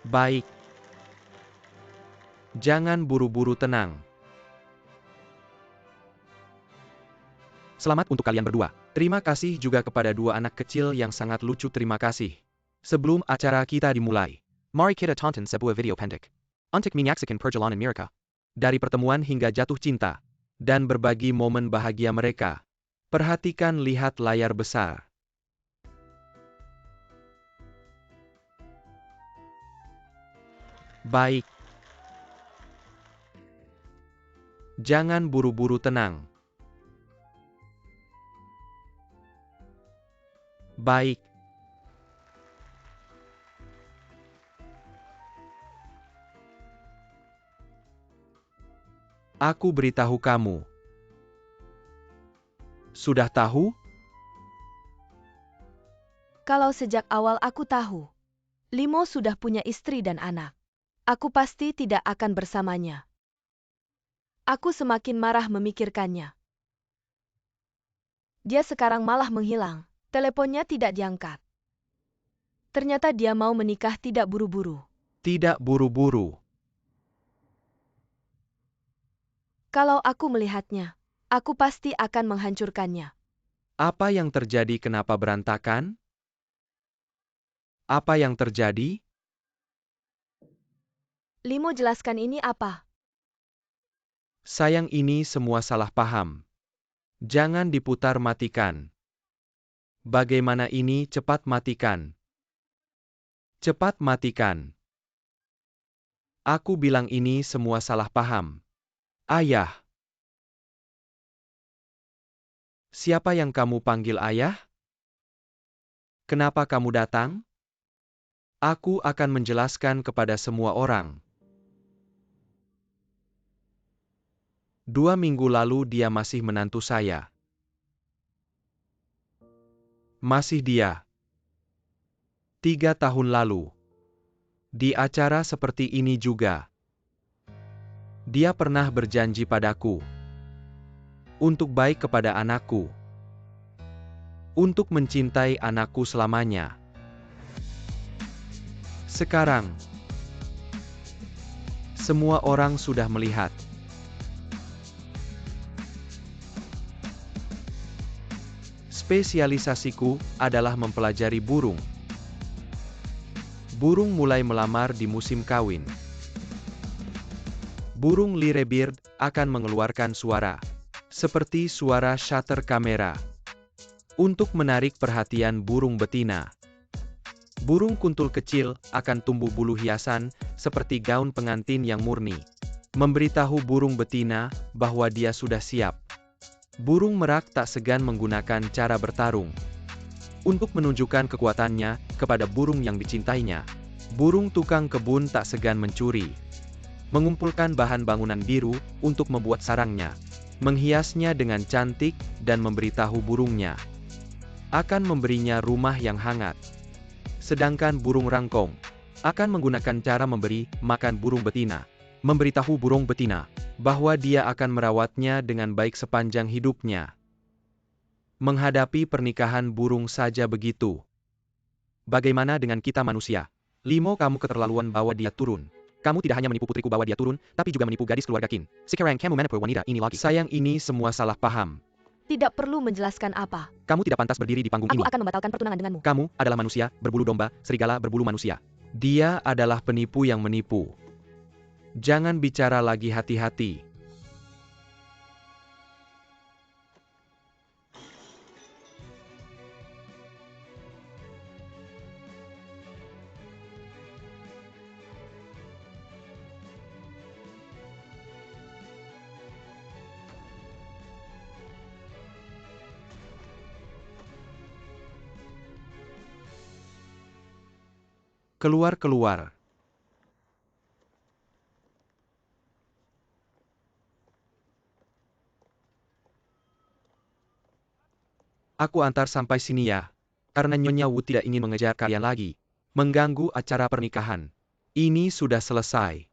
Baik. Jangan buru-buru, tenang. Selamat untuk kalian berdua. Terima kasih juga kepada dua anak kecil yang sangat lucu. Terima kasih. Sebelum acara kita dimulai, mari kita tonton sebuah video pendek untuk menyaksikan perjalanan mereka dari pertemuan hingga jatuh cinta dan berbagi momen bahagia mereka. Perhatikan, lihat layar besar. Baik. Jangan buru-buru, tenang. Baik. Aku beritahu kamu. Sudah tahu? Kalau sejak awal aku tahu, Limo sudah punya istri dan anak. Aku pasti tidak akan bersamanya. Aku semakin marah memikirkannya. Dia sekarang malah menghilang. Teleponnya tidak diangkat. Ternyata dia mau menikah tidak buru-buru. Tidak buru-buru. Kalau aku melihatnya, aku pasti akan menghancurkannya. Apa yang terjadi? Kenapa berantakan? Apa yang terjadi? Limo, jelaskan ini apa? Sayang, ini semua salah paham. Jangan diputar, matikan. Bagaimana ini? Cepat matikan. Cepat matikan. Aku bilang ini semua salah paham. Ayah. Siapa yang kamu panggil ayah? Kenapa kamu datang? Aku akan menjelaskan kepada semua orang. 2 minggu lalu dia masih menantu saya. Masih dia. 3 tahun lalu. Di acara seperti ini juga. Dia pernah berjanji padaku. Untuk baik kepada anakku. Untuk mencintai anakku selamanya. Sekarang, semua orang sudah melihat. Spesialisasiku adalah mempelajari burung. Burung mulai melamar di musim kawin. Burung lyrebird akan mengeluarkan suara, seperti suara shutter kamera, untuk menarik perhatian burung betina. Burung kuntul kecil akan tumbuh bulu hiasan, seperti gaun pengantin yang murni, memberitahu burung betina bahwa dia sudah siap. Burung merak tak segan menggunakan cara bertarung untuk menunjukkan kekuatannya kepada burung yang dicintainya. Burung tukang kebun tak segan mencuri, mengumpulkan bahan bangunan biru untuk membuat sarangnya, menghiasnya dengan cantik dan memberitahu burungnya akan memberinya rumah yang hangat. Sedangkan burung rangkong akan menggunakan cara memberi makan burung betina, memberitahu burung betina bahwa dia akan merawatnya dengan baik sepanjang hidupnya. Menghadapi pernikahan burung saja begitu. Bagaimana dengan kita manusia? Limo, kamu keterlaluan bawa dia turun. Kamu tidak hanya menipu putriku bawa dia turun, tapi juga menipu gadis keluarga Qin. Sekarang kamu menipu wanita ini lagi. Sayang, ini semua salah paham. Tidak perlu menjelaskan apa. Kamu tidak pantas berdiri di panggung ini. Aku akan membatalkan pertunangan denganmu. Kamu adalah manusia, berbulu domba, serigala berbulu manusia. Dia adalah penipu yang menipu. Jangan bicara lagi, hati-hati. Keluar. Aku antar sampai sini ya. Karena Nyonya Wu tidak ingin mengejar kalian lagi. Mengganggu acara pernikahan. Ini sudah selesai.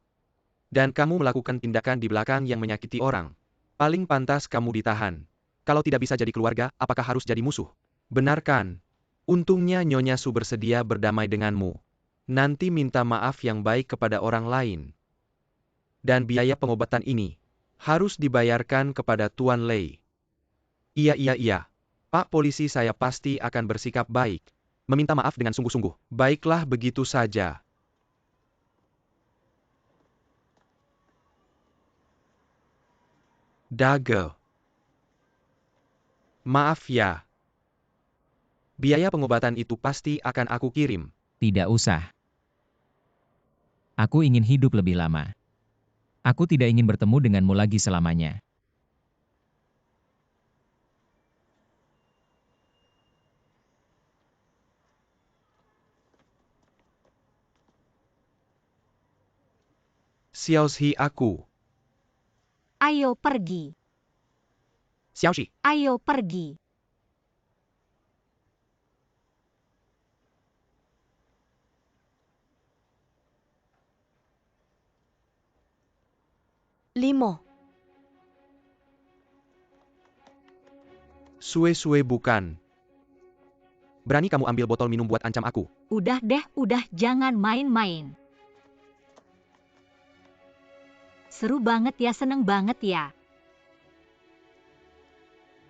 Dan kamu melakukan tindakan di belakang yang menyakiti orang. Paling pantas kamu ditahan. Kalau tidak bisa jadi keluarga, apakah harus jadi musuh? Benar kan? Untungnya Nyonya Su bersedia berdamai denganmu. Nanti minta maaf yang baik kepada orang lain. Dan biaya pengobatan ini harus dibayarkan kepada Tuan Lei. Iya. Pak polisi, saya pasti akan bersikap baik. Meminta maaf dengan sungguh-sungguh. Baiklah, begitu saja. Dage. Maaf ya. Biaya pengobatan itu pasti akan aku kirim. Tidak usah. Aku ingin hidup lebih lama. Aku tidak ingin bertemu denganmu lagi selamanya. Xiaoxi, aku. Ayo pergi. Xiaoxi. Ayo pergi. Limo. Sue bukan. Berani kamu ambil botol minum buat ancam aku? Udah deh, udah, jangan main-main. Seru banget ya, seneng banget ya.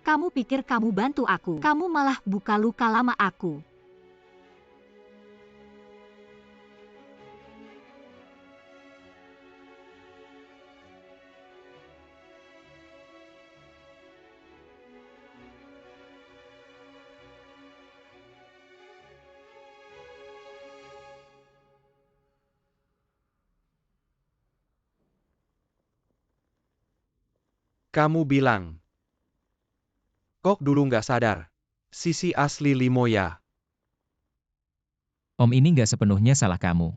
Kamu pikir kamu bantu aku, kamu malah buka luka lama aku. Kamu bilang. Kok dulu nggak sadar? Sisi asli Limo ya. Om, ini nggak sepenuhnya salah kamu.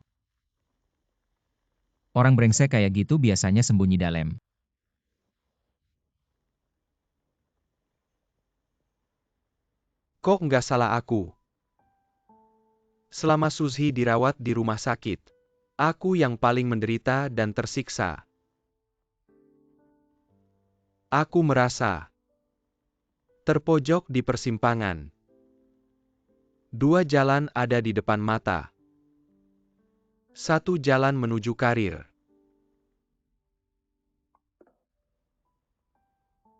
Orang brengsek kayak gitu biasanya sembunyi dalam. Kok nggak salah aku? Selama Suzy dirawat di rumah sakit, aku yang paling menderita dan tersiksa. Aku merasa terpojok di persimpangan. Dua jalan ada di depan mata. Satu jalan menuju karir.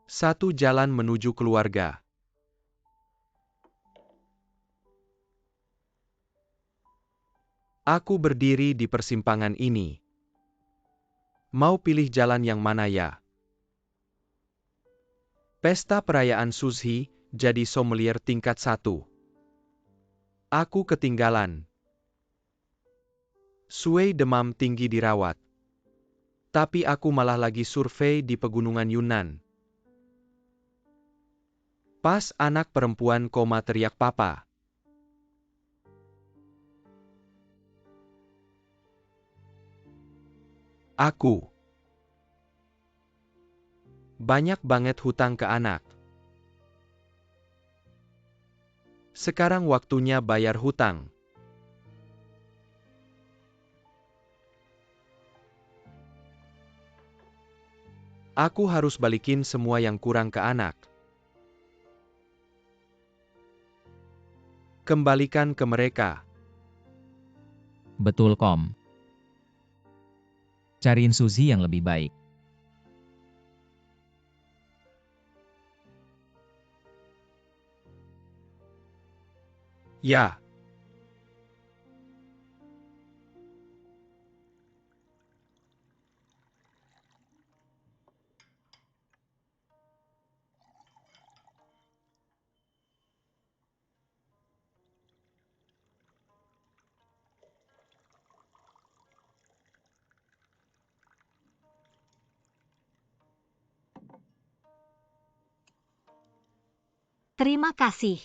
Satu jalan menuju keluarga. Aku berdiri di persimpangan ini. Mau pilih jalan yang mana ya? Pesta perayaan Suzy jadi sommelier tingkat 1. Aku ketinggalan. Sue demam tinggi dirawat. Tapi aku malah lagi survei di pegunungan Yunnan. Pas anak perempuan koma teriak papa. Aku. Banyak banget hutang ke anak. Sekarang waktunya bayar hutang. Aku harus balikin semua yang kurang ke anak. Kembalikan ke mereka. Betul, Kom. Cariin Suzy yang lebih baik. Ya. Terima kasih.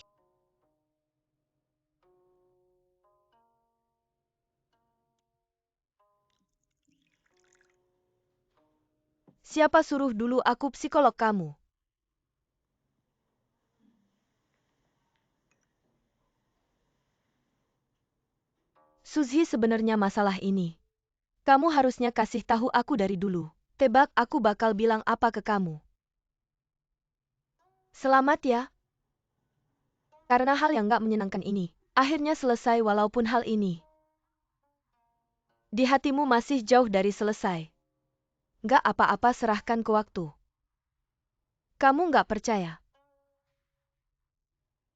Siapa suruh dulu aku psikolog kamu? Suzy, sebenarnya masalah ini. Kamu harusnya kasih tahu aku dari dulu. Tebak aku bakal bilang apa ke kamu. Selamat ya. Karena hal yang gak menyenangkan ini, akhirnya selesai walaupun hal ini Di hatimu masih jauh dari selesai. Nggak apa-apa, serahkan ke waktu. Kamu nggak percaya?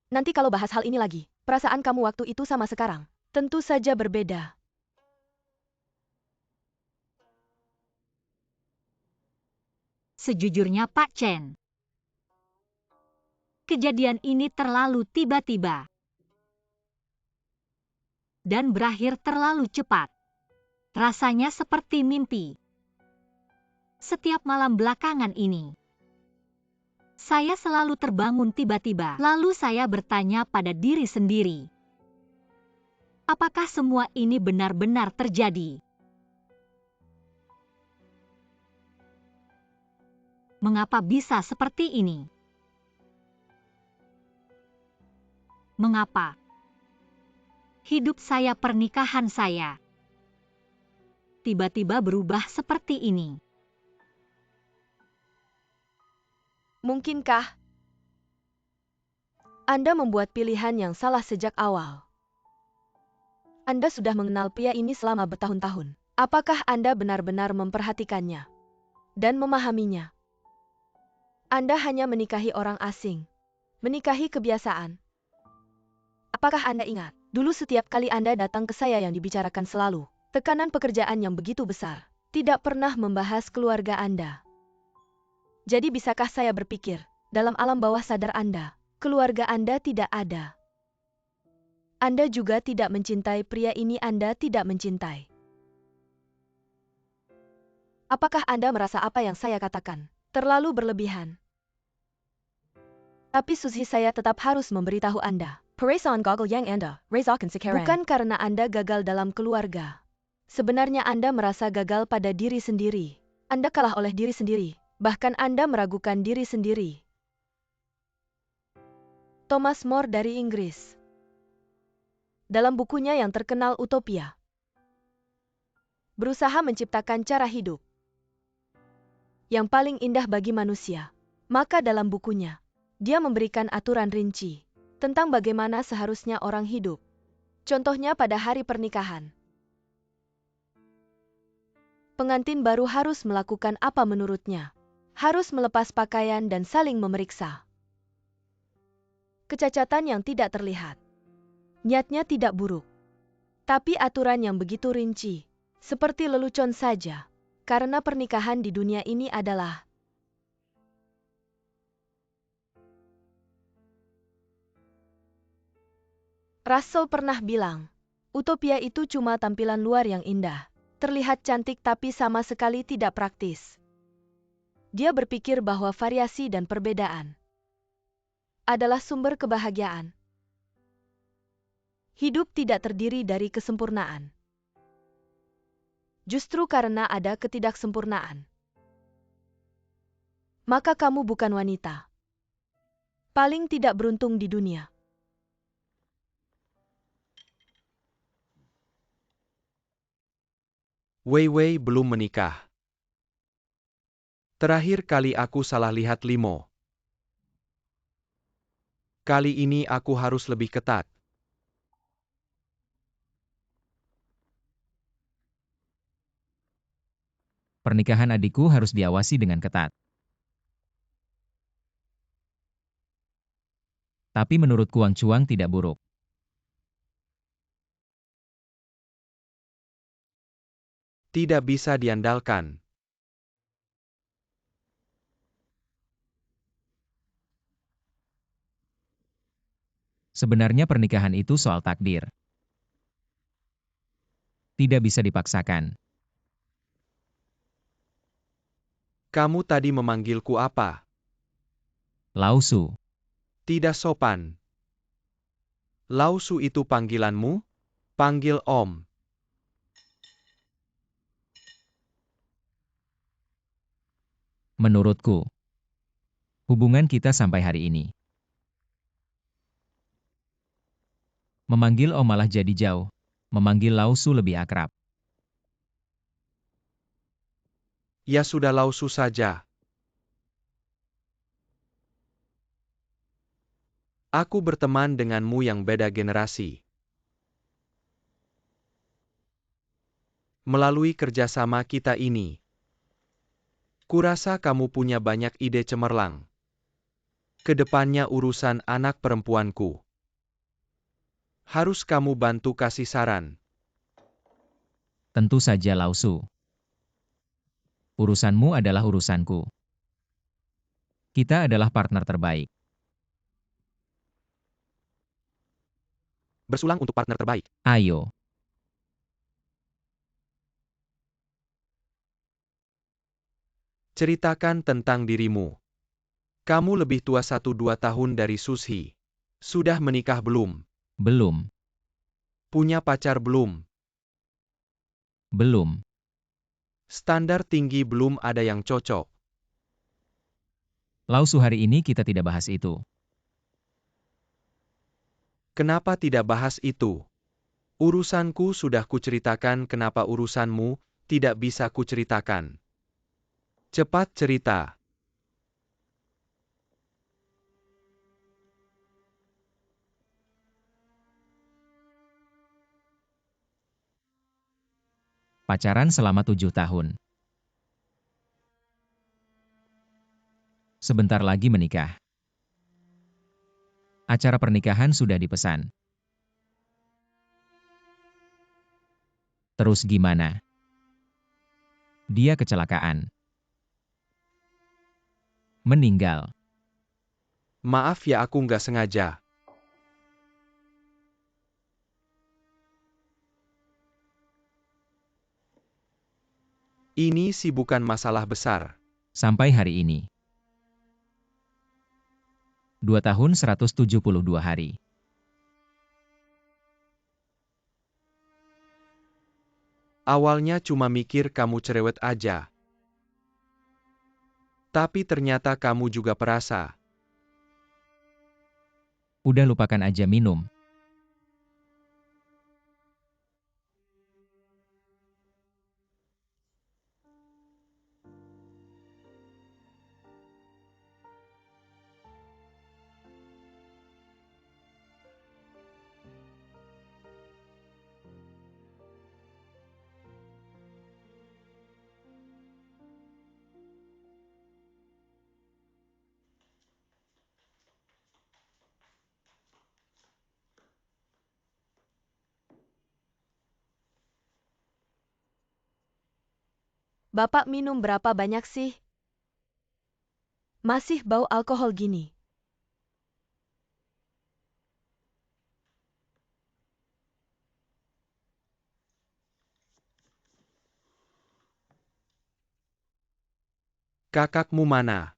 Nanti kalau bahas hal ini lagi, perasaan kamu waktu itu sama sekarang tentu saja berbeda. Sejujurnya Pak Chen, kejadian ini terlalu tiba-tiba dan berakhir terlalu cepat. Rasanya seperti mimpi. Setiap malam belakangan ini, saya selalu terbangun tiba-tiba. Lalu saya bertanya pada diri sendiri, apakah semua ini benar-benar terjadi? Mengapa bisa seperti ini? Mengapa hidup saya, pernikahan saya, tiba-tiba berubah seperti ini? Mungkinkah Anda membuat pilihan yang salah sejak awal? Anda sudah mengenal pria ini selama bertahun-tahun. Apakah Anda benar-benar memperhatikannya dan memahaminya? Anda hanya menikahi orang asing, menikahi kebiasaan. Apakah Anda ingat, dulu setiap kali Anda datang ke saya yang dibicarakan selalu tekanan pekerjaan yang begitu besar, tidak pernah membahas keluarga Anda. Jadi bisakah saya berpikir, dalam alam bawah sadar Anda, keluarga Anda tidak ada. Anda juga tidak mencintai pria ini, Anda tidak mencintai. Apakah Anda merasa apa yang saya katakan terlalu berlebihan? Tapi Suzy, saya tetap harus memberitahu Anda. Perasaan gagal yang Anda rasakan sekarang bukan karena Anda gagal dalam keluarga. Sebenarnya Anda merasa gagal pada diri sendiri. Anda kalah oleh diri sendiri. Bahkan Anda meragukan diri sendiri. Thomas More dari Inggris, dalam bukunya yang terkenal Utopia, berusaha menciptakan cara hidup yang paling indah bagi manusia. Maka dalam bukunya, dia memberikan aturan rinci tentang bagaimana seharusnya orang hidup. Contohnya pada hari pernikahan. Pengantin baru harus melakukan apa menurutnya. Harus melepas pakaian dan saling memeriksa kecacatan yang tidak terlihat. Niatnya tidak buruk, tapi aturan yang begitu rinci, seperti lelucon saja, karena pernikahan di dunia ini adalah Russell pernah bilang, utopia itu cuma tampilan luar yang indah, terlihat cantik tapi sama sekali tidak praktis. Dia berpikir bahwa variasi dan perbedaan adalah sumber kebahagiaan. Hidup tidak terdiri dari kesempurnaan. Justru karena ada ketidaksempurnaan, maka kamu bukan wanita paling tidak beruntung di dunia. Wei Wei belum menikah. Terakhir kali aku salah lihat Limo. Kali ini aku harus lebih ketat. Pernikahan adikku harus diawasi dengan ketat. Tapi menurut Kuang Chuang tidak buruk. Tidak bisa diandalkan. Sebenarnya pernikahan itu soal takdir. Tidak bisa dipaksakan. Kamu tadi memanggilku apa? Lao Su. Tidak sopan. Lao Su itu panggilanmu? Panggil Om. Menurutku, hubungan kita sampai hari ini. Memanggil Om malah jadi jauh. Memanggil Lao Su lebih akrab. Ya sudah, Lao Su saja. Aku berteman denganmu yang beda generasi. Melalui kerjasama kita ini, kurasa kamu punya banyak ide cemerlang. Kedepannya urusan anak perempuanku. Harus kamu bantu kasih saran. Tentu saja Lao Su. Urusanmu adalah urusanku. Kita adalah partner terbaik. Bersulang untuk partner terbaik. Ayo. Ceritakan tentang dirimu. Kamu lebih tua 1-2 tahun dari Sushi. Sudah menikah belum? Belum. Punya pacar belum? Belum. Standar tinggi belum ada yang cocok. Lao Su, hari ini kita tidak bahas itu. Kenapa tidak bahas itu? Urusanku sudah kuceritakan, kenapa urusanmu tidak bisa kuceritakan? Cepat cerita. Pacaran selama 7 tahun. Sebentar lagi menikah. Acara pernikahan sudah dipesan. Terus gimana? Dia kecelakaan. Meninggal. Maaf ya, aku nggak sengaja. Ini sih bukan masalah besar. Sampai hari ini. 2 tahun 172 hari. Awalnya cuma mikir kamu cerewet aja. Tapi ternyata kamu juga perasa. Udah lupakan aja, minum. Bapak minum berapa banyak sih? Masih bau alkohol gini. Kakakmu mana?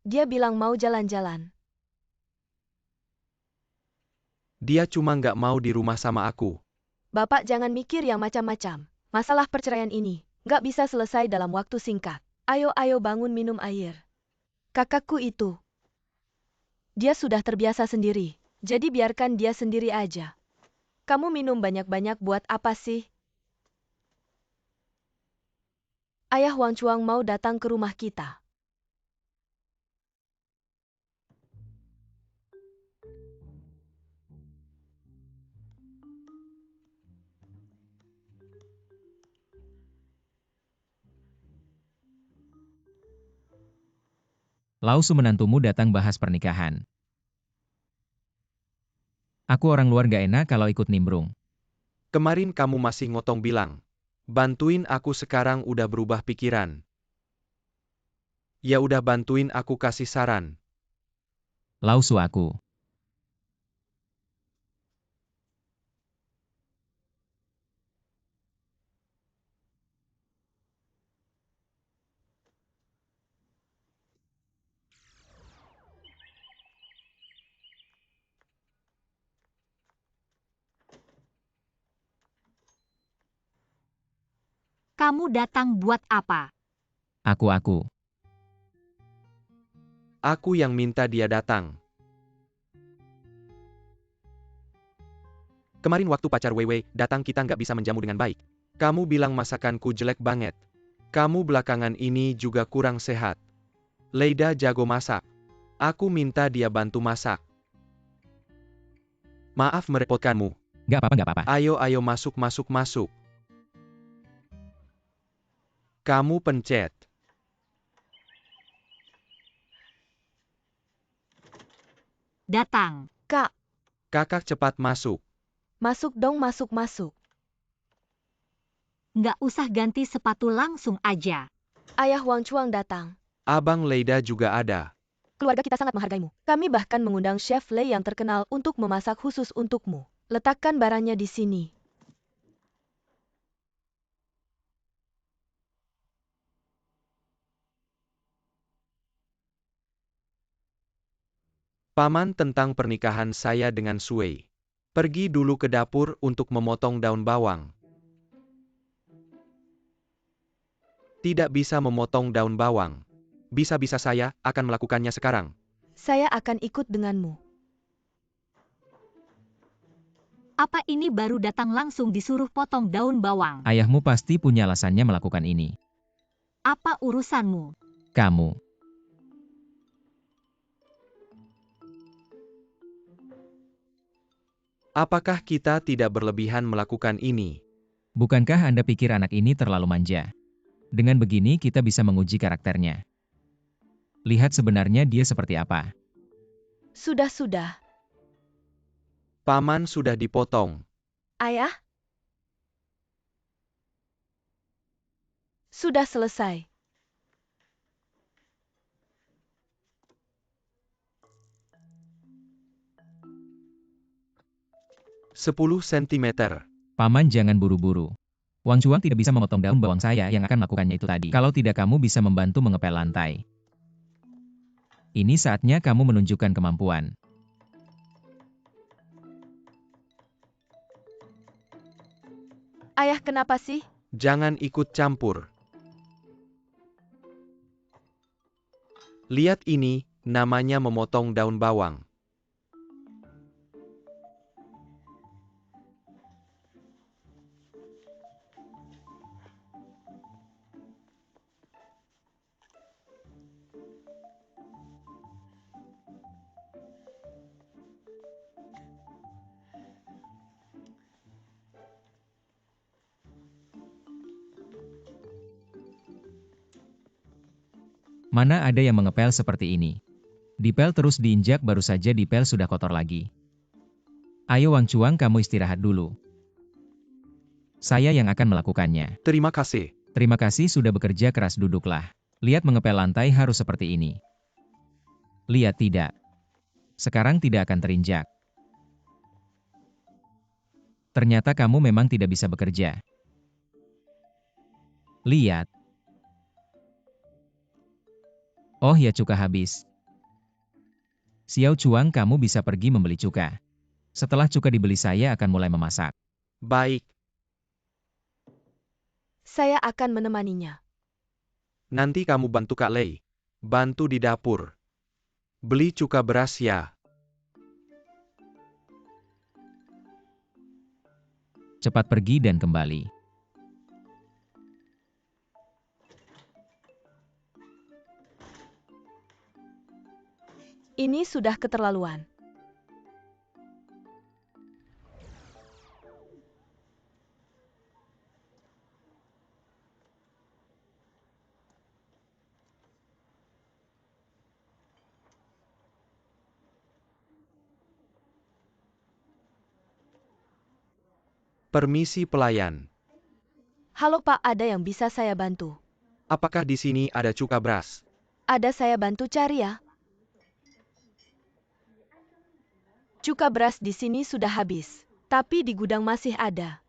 Dia bilang mau jalan-jalan. Dia cuma nggak mau di rumah sama aku. Bapak jangan mikir yang macam-macam. Masalah perceraian ini nggak bisa selesai dalam waktu singkat. Ayo bangun minum air. Kakakku itu. Dia sudah terbiasa sendiri. Jadi biarkan dia sendiri aja. Kamu minum banyak-banyak buat apa sih? Ayah Wang Chuang mau datang ke rumah kita. Lao Su, menantumu datang bahas pernikahan. Aku orang luar gak enak kalau ikut nimbrung. Kemarin kamu masih ngotong bilang, bantuin aku, sekarang udah berubah pikiran. Ya udah, bantuin aku kasih saran. Lao Su, aku. Kamu datang buat apa? Aku. Aku yang minta dia datang. Kemarin waktu pacar Weiwei datang, kita nggak bisa menjamu dengan baik. Kamu bilang masakanku jelek banget. Kamu belakangan ini juga kurang sehat. Leida jago masak. Aku minta dia bantu masak. Maaf merepotkanmu. Gak apa-apa. Ayo masuk. Kamu pencet. Datang. Kak, Kakak cepat masuk. masuk dong, masuk. Nggak usah ganti sepatu, langsung aja. Ayah Wang Chuang datang. Abang Leida juga ada. Keluarga kita sangat menghargaimu. Kami bahkan mengundang Chef Lei yang terkenal untuk memasak khusus untukmu. Letakkan barangnya di sini. Paman, tentang pernikahan saya dengan Sui. Pergi dulu ke dapur untuk memotong daun bawang. Tidak bisa memotong daun bawang. Bisa-bisa saya akan melakukannya sekarang. Saya akan ikut denganmu. Apa ini baru datang langsung disuruh potong daun bawang? Ayahmu pasti punya alasannya melakukan ini. Apa urusanmu? Kamu. Apakah kita tidak berlebihan melakukan ini? Bukankah Anda pikir anak ini terlalu manja? Dengan begini kita bisa menguji karakternya. Lihat sebenarnya dia seperti apa. Sudah. Paman sudah dipotong. Ayah? Sudah selesai. Sepuluh sentimeter. Paman, jangan buru-buru. Wang Chuang tidak bisa memotong daun bawang, saya yang akan melakukannya itu tadi. Kalau tidak, kamu bisa membantu mengepel lantai. Ini saatnya kamu menunjukkan kemampuan. Ayah, kenapa sih? Jangan ikut campur. Lihat ini, namanya memotong daun bawang. Mana ada yang mengepel seperti ini? Dipel terus diinjak, baru saja dipel sudah kotor lagi. Ayo Wang Chuang, kamu istirahat dulu. Saya yang akan melakukannya. Terima kasih. Terima kasih sudah bekerja keras, duduklah. Lihat, mengepel lantai harus seperti ini. Lihat, tidak. Sekarang tidak akan terinjak. Ternyata kamu memang tidak bisa bekerja. Lihat. Oh ya, cuka habis. Xiao Chuang, kamu bisa pergi membeli cuka. Setelah cuka dibeli, saya akan mulai memasak. Baik, Saya akan menemaninya. nanti kamu bantu Kak Lei. Bantu di dapur. Beli cuka beras ya. Cepat pergi dan kembali. Ini sudah keterlaluan. Permisi pelayan. Halo Pak, ada yang bisa saya bantu? Apakah di sini ada cuka beras? Ada, saya bantu cari ya. Cuka beras di sini sudah habis, tapi di gudang masih ada.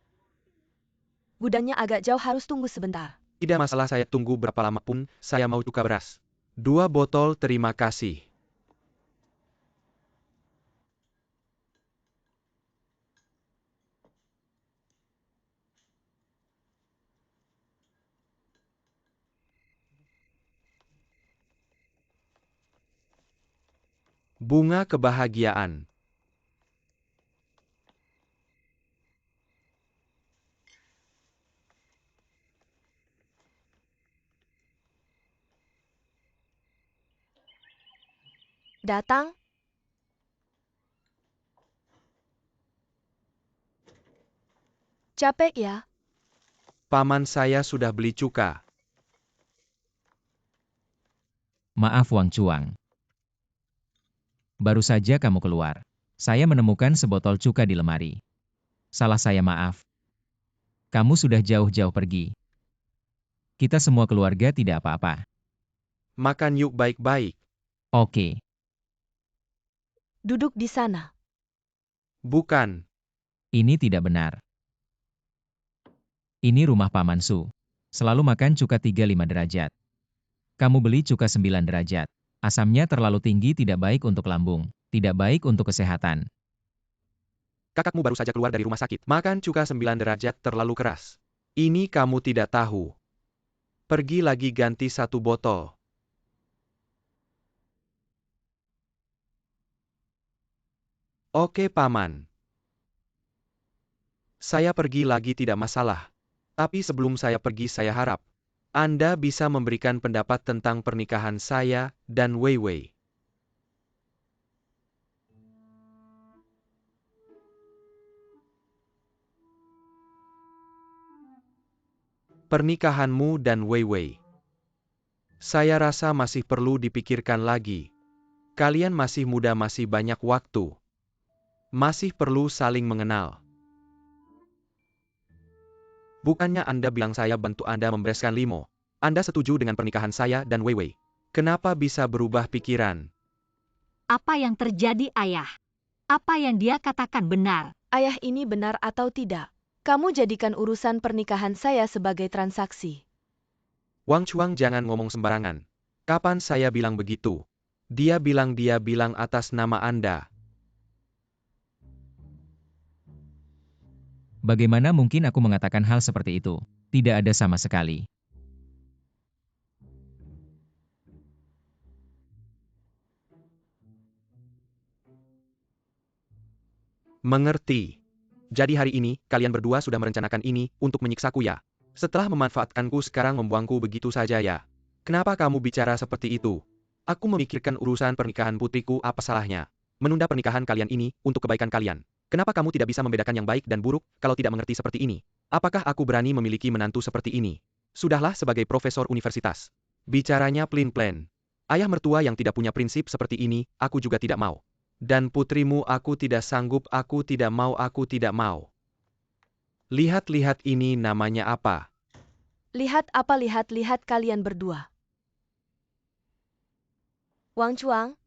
Gudangnya agak jauh, harus tunggu sebentar. Tidak masalah, saya tunggu berapa lama pun, saya mau cuka beras. 2 botol, terima kasih. Bunga kebahagiaan. Datang? Capek ya? Paman saya sudah beli cuka. Maaf Wang Chuang. Baru saja kamu keluar. Saya menemukan sebotol cuka di lemari. Salah saya maaf. Kamu sudah jauh-jauh pergi. Kita semua keluarga tidak apa-apa. Makan yuk baik-baik. Oke. Duduk di sana. Bukan. Ini tidak benar. Ini rumah Paman Su. Selalu makan cuka 35 derajat. Kamu beli cuka 9 derajat. Asamnya terlalu tinggi, tidak baik untuk lambung. Tidak baik untuk kesehatan. Kakakmu baru saja keluar dari rumah sakit. Makan cuka 9 derajat terlalu keras. Ini kamu tidak tahu. Pergi lagi ganti 1 botol. Oke, Paman. Saya pergi lagi tidak masalah. Tapi sebelum saya pergi, saya harap Anda bisa memberikan pendapat tentang pernikahan saya dan Wei Wei. Pernikahanmu dan Wei Wei. Saya rasa masih perlu dipikirkan lagi. Kalian masih muda, masih banyak waktu. Masih perlu saling mengenal. Bukannya Anda bilang saya bantu Anda membereskan limo. Anda setuju dengan pernikahan saya dan Wei Wei. Kenapa bisa berubah pikiran? Apa yang terjadi, Ayah? Apa yang dia katakan benar? Ayah, ini benar atau tidak? Kamu jadikan urusan pernikahan saya sebagai transaksi. Wang Chuang, jangan ngomong sembarangan. Kapan saya bilang begitu? Dia bilang atas nama Anda. Bagaimana mungkin aku mengatakan hal seperti itu? Tidak ada sama sekali. Mengerti. Jadi hari ini, kalian berdua sudah merencanakan ini untuk menyiksaku ya? Setelah memanfaatkanku sekarang membuangku begitu saja ya? Kenapa kamu bicara seperti itu? Aku memikirkan urusan pernikahan putriku, apa salahnya? Menunda pernikahan kalian ini untuk kebaikan kalian. Kenapa kamu tidak bisa membedakan yang baik dan buruk kalau tidak mengerti seperti ini? Apakah aku berani memiliki menantu seperti ini? Sudahlah, sebagai profesor universitas. Bicaranya plain-plain. Ayah mertua yang tidak punya prinsip seperti ini, aku juga tidak mau. Dan putrimu aku tidak sanggup, aku tidak mau, aku tidak mau. Lihat-lihat ini namanya apa? Lihat apa? Lihat-lihat kalian berdua. Wang Chuang,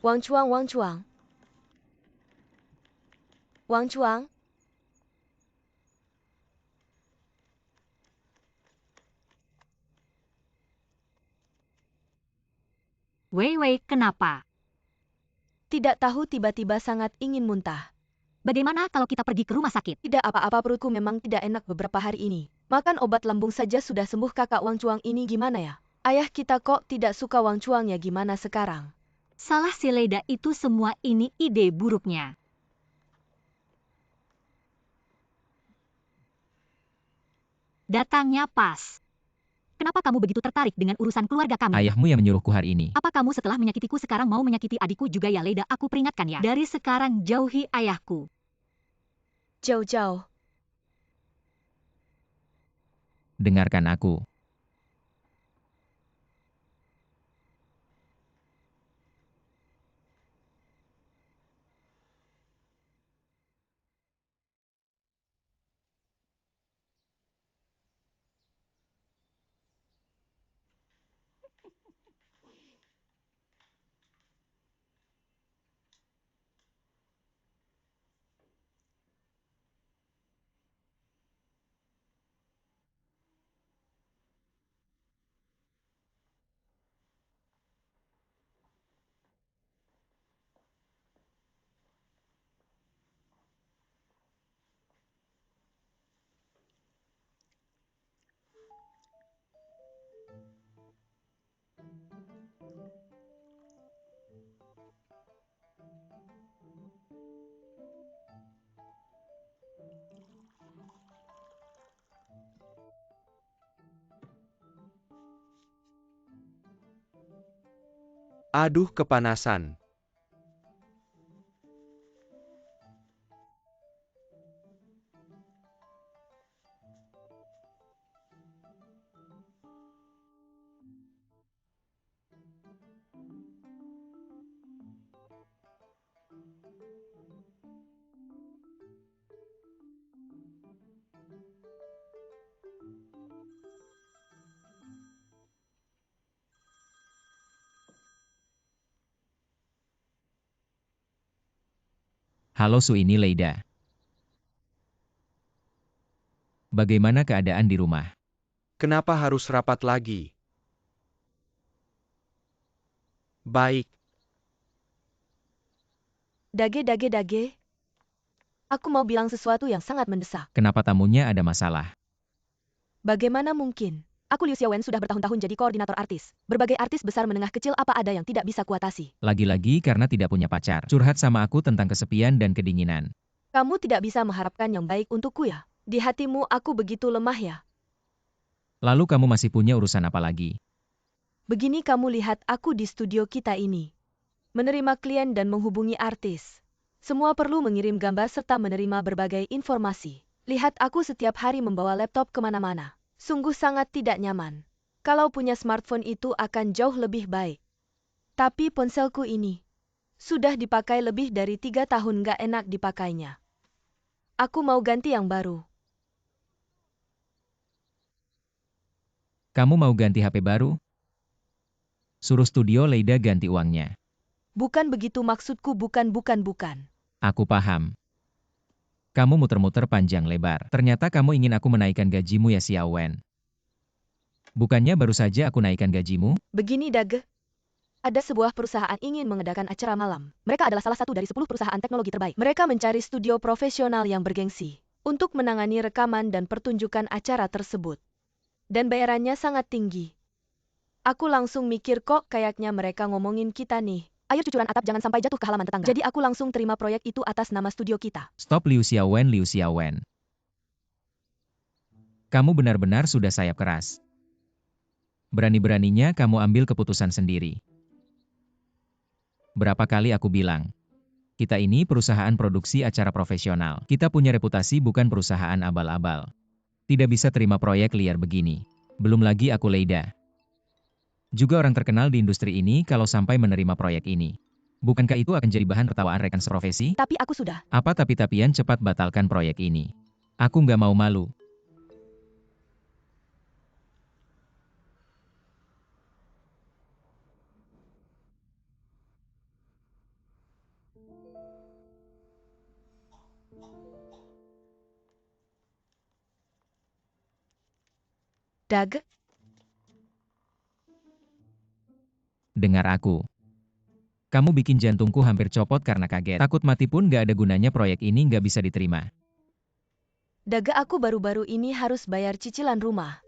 Wang Chuang, Wang Chuang. Wang Chuang, Wei Wei, kenapa? tidak tahu, tiba-tiba sangat ingin muntah. Bagaimana kalau kita pergi ke rumah sakit? Tidak apa-apa, perutku memang tidak enak beberapa hari ini. Makan obat lambung saja sudah sembuh. Kakak Wang Chuang ini gimana ya? Ayah kita kok tidak suka Wang Chuang ya, gimana sekarang? Salah si Leda itu, semua ini ide buruknya. Datangnya pas. Kenapa kamu begitu tertarik dengan urusan keluarga kami? Ayahmu yang menyuruhku hari ini. Apa kamu setelah menyakitiku sekarang mau menyakiti adikku juga ya, Leda? Aku peringatkan ya. Dari sekarang jauhi ayahku. Jauh-jauh. Dengarkan aku. Aduh kepanasan. Halo Su, ini Leida. Bagaimana keadaan di rumah? Kenapa harus rapat lagi? Baik, Dage. Aku mau bilang sesuatu yang sangat mendesak. Kenapa tamunya ada masalah? Bagaimana mungkin? Aku Liu Xiaowen sudah bertahun-tahun jadi koordinator artis. Berbagai artis besar menengah kecil apa ada yang tidak bisa kuatasi. Lagi-lagi karena tidak punya pacar. Curhat sama aku tentang kesepian dan kedinginan. Kamu tidak bisa mengharapkan yang baik untukku ya? Di hatimu aku begitu lemah ya? Lalu kamu masih punya urusan apa lagi? Begini kamu lihat aku di studio kita ini. Menerima klien dan menghubungi artis. Semua perlu mengirim gambar serta menerima berbagai informasi. Lihat aku setiap hari membawa laptop kemana-mana. Sungguh sangat tidak nyaman. Kalau punya smartphone itu akan jauh lebih baik. Tapi ponselku ini sudah dipakai lebih dari 3 tahun gak enak dipakainya. Aku mau ganti yang baru. Kamu mau ganti HP baru? Suruh studio Leida ganti uangnya. Bukan begitu maksudku, bukan. Aku paham. Kamu muter-muter panjang lebar. Ternyata kamu ingin aku menaikkan gajimu ya Xiaowen. Bukannya baru saja aku naikkan gajimu? Begini Dage. Ada sebuah perusahaan ingin mengadakan acara malam. Mereka adalah salah satu dari 10 perusahaan teknologi terbaik. Mereka mencari studio profesional yang bergengsi untuk menangani rekaman dan pertunjukan acara tersebut. Dan bayarannya sangat tinggi. Aku langsung mikir kok kayaknya mereka ngomongin kita nih. Air cucuran atap jangan sampai jatuh ke halaman tetangga. Jadi aku langsung terima proyek itu atas nama studio kita. Stop Liu Xiaowen. Kamu benar-benar sudah sayap keras. Berani-beraninya kamu ambil keputusan sendiri. Berapa kali aku bilang, kita ini perusahaan produksi acara profesional. Kita punya reputasi bukan perusahaan abal-abal. Tidak bisa terima proyek liar begini. Belum lagi aku Leida. Juga orang terkenal di industri ini kalau sampai menerima proyek ini. Bukankah itu akan jadi bahan tertawaan rekan seprofesi? Tapi aku sudah. Apa tapi-tapian cepat batalkan proyek ini. Aku nggak mau malu. Dage, Dengar aku. Kamu bikin jantungku hampir copot karena kaget. Takut mati pun nggak ada gunanya proyek ini nggak bisa diterima. Dage aku baru-baru ini harus bayar cicilan rumah.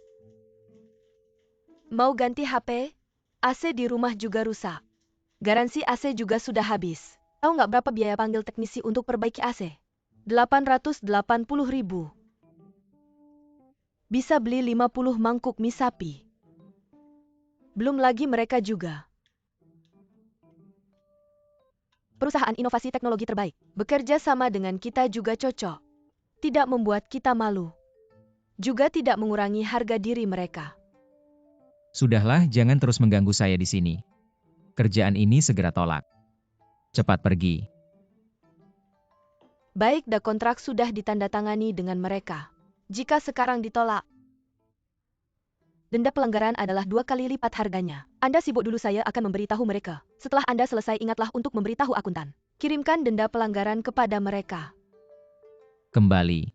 Mau ganti HP? AC di rumah juga rusak. Garansi AC juga sudah habis. Tahu nggak berapa biaya panggil teknisi untuk perbaiki AC? 880.000. Bisa beli 50 mangkuk mie sapi. Belum lagi mereka juga perusahaan inovasi teknologi terbaik. Bekerja sama dengan kita juga cocok. Tidak membuat kita malu. Juga tidak mengurangi harga diri mereka. Sudahlah, jangan terus mengganggu saya di sini. Kerjaan ini segera tolak. Cepat pergi. Baik, kontrak sudah ditandatangani dengan mereka. Jika sekarang ditolak, denda pelanggaran adalah 2 kali lipat harganya. Anda sibuk dulu, saya akan memberitahu mereka. Setelah Anda selesai, ingatlah untuk memberitahu akuntan. Kirimkan denda pelanggaran kepada mereka. Kembali.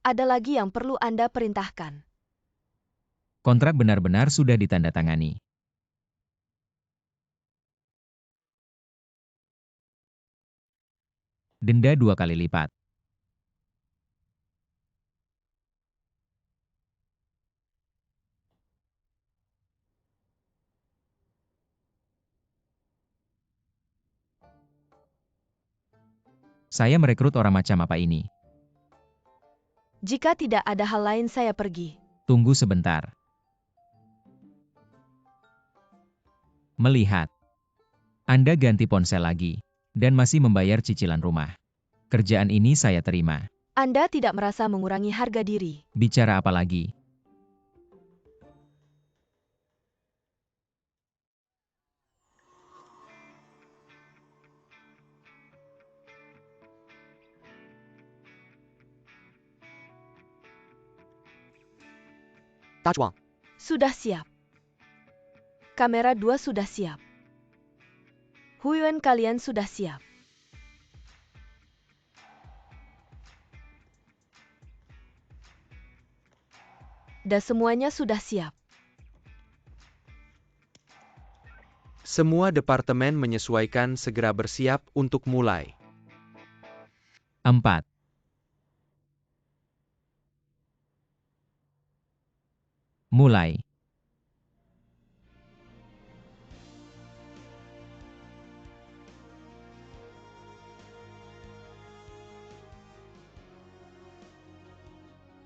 Ada lagi yang perlu Anda perintahkan. Kontrak benar-benar sudah ditandatangani. Denda 2 kali lipat. Saya merekrut orang macam apa ini? Jika tidak ada hal lain, saya pergi. Tunggu sebentar. Melihat Anda ganti ponsel lagi, dan masih membayar cicilan rumah. Kerjaan ini saya terima. Anda tidak merasa mengurangi harga diri. Bicara apa lagi? Sudah siap. Kamera 2 sudah siap. Huyuan kalian sudah siap. Dan semuanya sudah siap. Semua departemen menyesuaikan segera bersiap untuk mulai. 4. Mulai.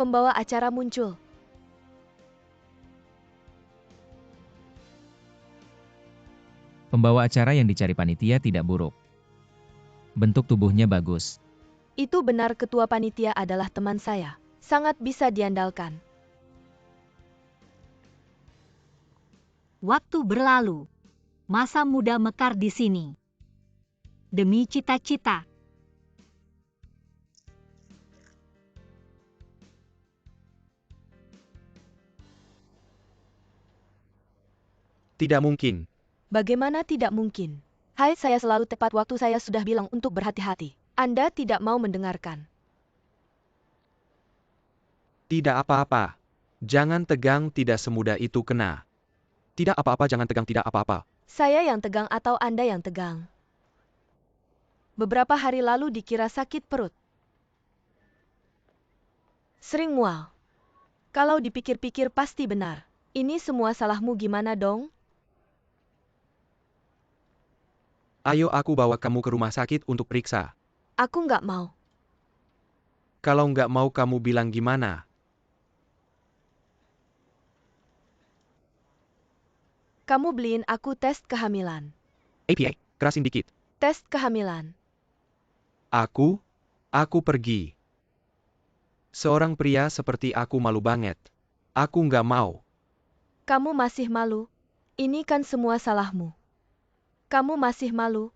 Pembawa acara muncul. Pembawa acara yang dicari panitia tidak buruk. Bentuk tubuhnya bagus. Itu benar, ketua panitia adalah teman saya. Sangat bisa diandalkan. Waktu berlalu. Masa muda mekar di sini. Demi cita-cita. Tidak mungkin. Bagaimana tidak mungkin? Hai, saya selalu tepat waktu, saya sudah bilang untuk berhati-hati. Anda tidak mau mendengarkan. Tidak apa-apa. Jangan tegang, tidak semudah itu kena. Tidak apa-apa, jangan tegang, tidak apa-apa. Saya yang tegang atau Anda yang tegang? Beberapa hari lalu dikira sakit perut. Sering mual. Kalau dipikir-pikir pasti benar. Ini semua salahmu, gimana dong? Ayo aku bawa kamu ke rumah sakit untuk periksa. Aku nggak mau. Kalau nggak mau kamu bilang gimana? Kamu beliin aku tes kehamilan. APA, kerasin dikit. Tes kehamilan. Aku pergi. Seorang pria seperti aku malu banget. Aku nggak mau. Kamu masih malu? Ini kan semua salahmu. Kamu masih malu?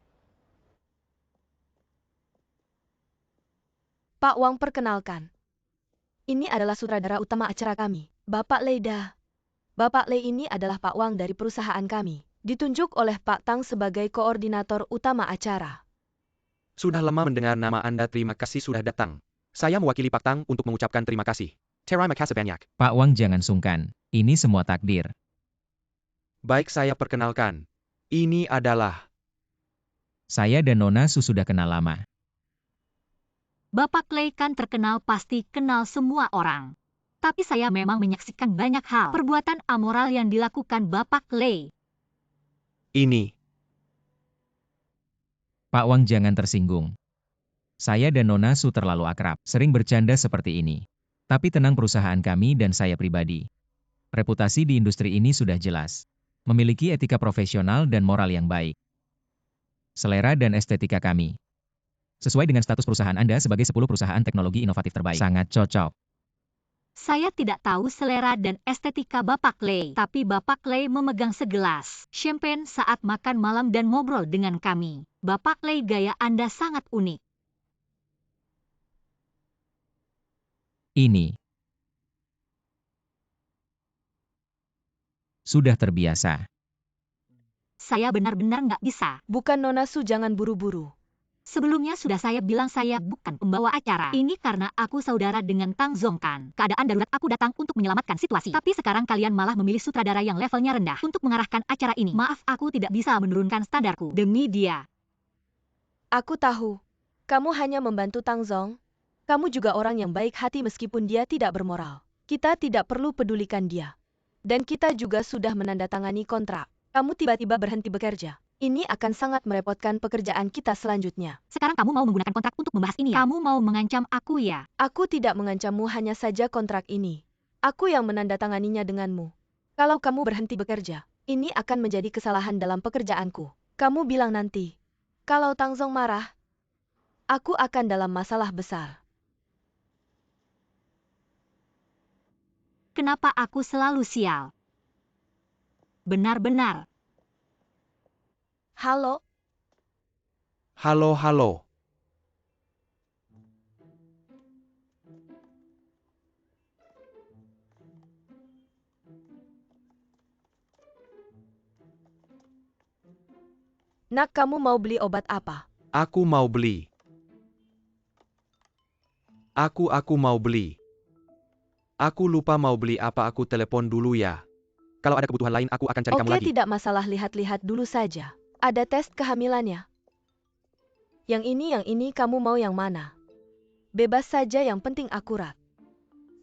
Pak Wang, perkenalkan. Ini adalah sutradara utama acara kami, Bapak Leida. Bapak Lei ini adalah Pak Wang dari perusahaan kami. Ditunjuk oleh Pak Tang sebagai koordinator utama acara. Sudah lama mendengar nama Anda, terima kasih sudah datang. Saya mewakili Pak Tang untuk mengucapkan terima kasih. Terima kasih banyak. Pak Wang, jangan sungkan. Ini semua takdir. Baik, saya perkenalkan. Ini adalah... Saya dan Nona Su sudah kenal lama. Bapak Lei kan terkenal, pasti kenal semua orang. Tapi saya memang menyaksikan banyak hal perbuatan amoral yang dilakukan Bapak Lei. Ini. Pak Wang, jangan tersinggung. Saya dan Nona Su terlalu akrab, sering bercanda seperti ini. Tapi tenang, perusahaan kami dan saya pribadi. Reputasi di industri ini sudah jelas. Memiliki etika profesional dan moral yang baik. Selera dan estetika kami sesuai dengan status perusahaan Anda sebagai 10 perusahaan teknologi inovatif terbaik. Sangat cocok. Saya tidak tahu selera dan estetika Bapak Lei, tapi Bapak Lei memegang segelas champagne saat makan malam dan ngobrol dengan kami. Bapak Lei, gaya Anda sangat unik. Ini sudah terbiasa. Saya benar-benar nggak bisa. Bukan, Nona Su, jangan buru-buru. Sebelumnya sudah saya bilang saya bukan pembawa acara. Ini karena aku saudara dengan Tang Zongkan. Keadaan darurat, aku datang untuk menyelamatkan situasi. Tapi sekarang kalian malah memilih sutradara yang levelnya rendah untuk mengarahkan acara ini. Maaf, aku tidak bisa menurunkan standarku demi dia. Aku tahu. Kamu hanya membantu Tang Zong. Kamu juga orang yang baik hati meskipun dia tidak bermoral. Kita tidak perlu pedulikan dia. Dan kita juga sudah menandatangani kontrak. Kamu tiba-tiba berhenti bekerja. Ini akan sangat merepotkan pekerjaan kita selanjutnya. Sekarang kamu mau menggunakan kontrak untuk membahas ini ya? Kamu mau mengancam aku ya? Aku tidak mengancammu, hanya saja kontrak ini. Aku yang menandatanganinya denganmu. Kalau kamu berhenti bekerja, Ini akan menjadi kesalahan dalam pekerjaanku. Kamu bilang nanti, kalau Tang Zong marah, aku akan dalam masalah besar. Kenapa aku selalu sial? Benar-benar. Halo, Halo, halo. nak, kamu mau beli obat apa? Aku mau beli. Aku mau beli. Aku lupa mau beli apa, aku telepon dulu ya. Kalau ada kebutuhan lain aku akan cari kamu Oke, lagi. tidak masalah, lihat-lihat dulu saja. Ada tes kehamilannya. Yang ini kamu mau yang mana? Bebas saja, yang penting akurat.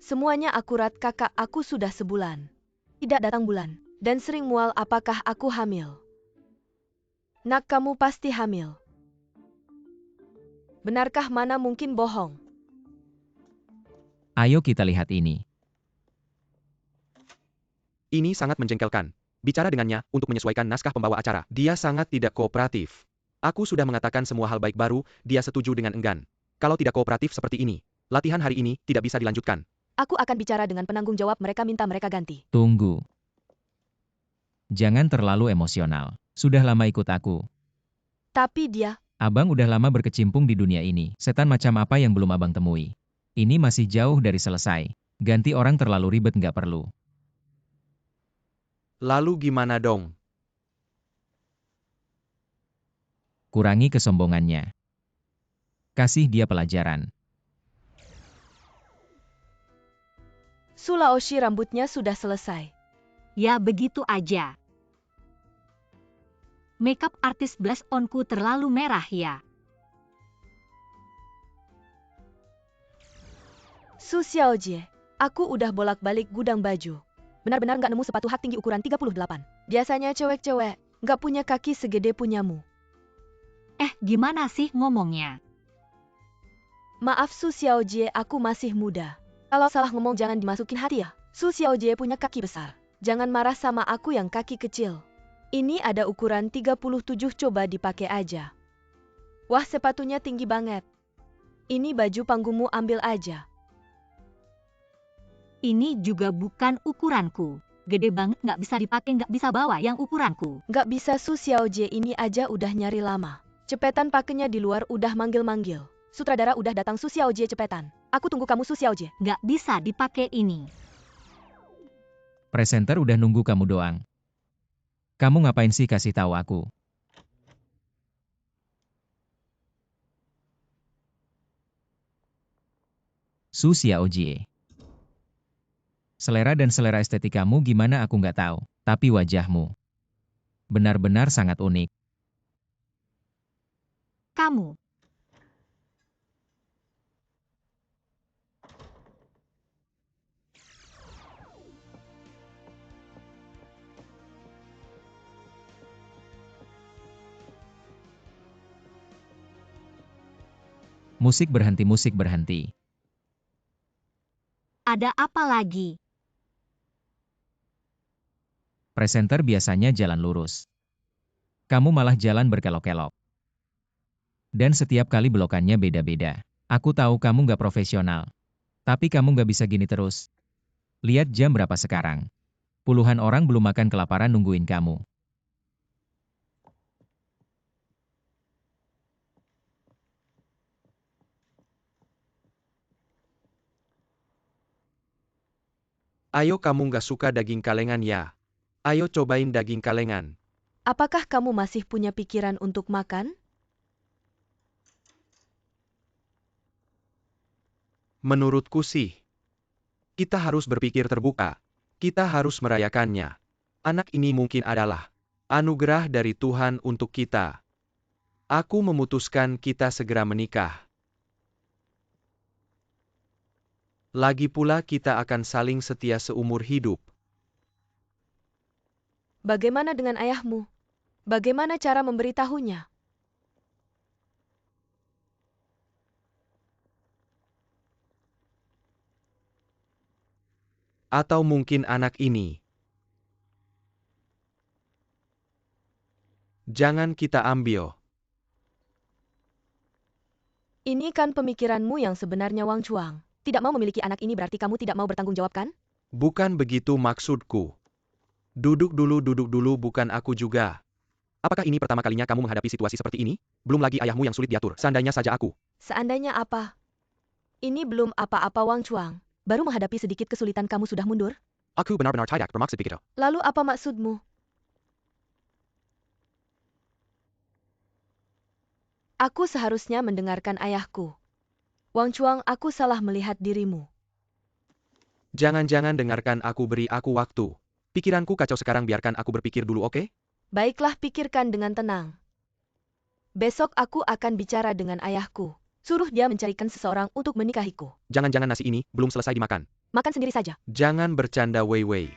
Semuanya akurat, kakak, aku sudah sebulan. Tidak datang bulan. Dan sering mual, apakah aku hamil? Nak, kamu pasti hamil. Benarkah? Mana mungkin bohong? Ayo kita lihat ini. Ini sangat menjengkelkan. Bicara dengannya untuk menyesuaikan naskah pembawa acara. Dia sangat tidak kooperatif. Aku sudah mengatakan semua hal baik, baru dia setuju dengan enggan. Kalau tidak kooperatif seperti ini, latihan hari ini tidak bisa dilanjutkan. Aku akan bicara dengan penanggung jawab, mereka minta mereka ganti. Tunggu. Jangan terlalu emosional. Sudah lama ikut aku. Tapi dia, Abang udah lama berkecimpung di dunia ini. Setan macam apa yang belum abang temui? Ini masih jauh dari selesai. Ganti orang terlalu ribet nggak perlu. Lalu gimana dong? Kurangi kesombongannya. Kasih dia pelajaran. Sulaoshi, rambutnya sudah selesai. Ya begitu aja. Makeup artis blush onku terlalu merah ya. Su Xiaojie, aku udah bolak-balik gudang baju. Benar-benar nggak nemu sepatu hak tinggi ukuran 38. Biasanya cewek-cewek nggak punya kaki segede punyamu. Gimana sih ngomongnya? Maaf Su Xiaojie, aku masih muda. Kalau salah ngomong jangan dimasukin hati ya. Su Xiaojie punya kaki besar. Jangan marah sama aku yang kaki kecil. Ini ada ukuran 37, coba dipakai aja. Wah, sepatunya tinggi banget. Ini baju panggungmu, ambil aja. Ini juga bukan ukuranku. Gede banget, nggak bisa dipakai, nggak bisa bawa yang ukuranku. Nggak bisa Su Xiaojie, ini aja udah nyari lama. Cepetan pakainya, di luar udah manggil-manggil. Sutradara udah datang, Su Xiaojie cepetan. Aku tunggu kamu Su Xiaojie. Nggak bisa dipakai ini. Presenter udah nunggu kamu doang. Kamu ngapain sih kasih tahu aku? Su Xiaojie. Selera dan selera estetik kamu gimana aku nggak tahu, tapi wajahmu benar-benar sangat unik. Kamu. Musik berhenti, musik berhenti. Ada apa lagi? Presenter biasanya jalan lurus. Kamu malah jalan berkelok-kelok. Dan setiap kali belokannya beda-beda. Aku tahu kamu nggak profesional. Tapi kamu nggak bisa gini terus. Lihat jam berapa sekarang. Puluhan orang belum makan kelaparan nungguin kamu. Ayo, kamu nggak suka daging kalengan ya? Ayo cobain daging kalengan. Apakah kamu masih punya pikiran untuk makan? Menurutku sih, kita harus berpikir terbuka. Kita harus merayakannya. Anak ini mungkin adalah anugerah dari Tuhan untuk kita. Aku memutuskan kita segera menikah. Lagi pula kita akan saling setia seumur hidup. Bagaimana dengan ayahmu? Bagaimana cara memberitahunya? Atau mungkin anak ini. Jangan kita ambil. Ini kan pemikiranmu yang sebenarnya, Wang Chuang. Tidak mau memiliki anak ini berarti kamu tidak mau bertanggung jawab kan? Bukan begitu maksudku. Duduk dulu bukan aku juga. Apakah ini pertama kalinya kamu menghadapi situasi seperti ini? Belum lagi ayahmu yang sulit diatur. Seandainya saja aku. Seandainya apa? Ini belum apa-apa, Wang Chuang. Baru menghadapi sedikit kesulitan kamu sudah mundur? Aku benar-benar tidak bermaksud begitu. Lalu apa maksudmu? Aku seharusnya mendengarkan ayahku. Wang Chuang, aku salah melihat dirimu. Jangan-jangan dengarkan aku, beri aku waktu. Pikiranku kacau sekarang, biarkan aku berpikir dulu, oke? Baiklah, pikirkan dengan tenang. Besok aku akan bicara dengan ayahku. Suruh dia mencarikan seseorang untuk menikahiku. Jangan-jangan nasi ini belum selesai dimakan. Makan sendiri saja. Jangan bercanda, Wei Wei.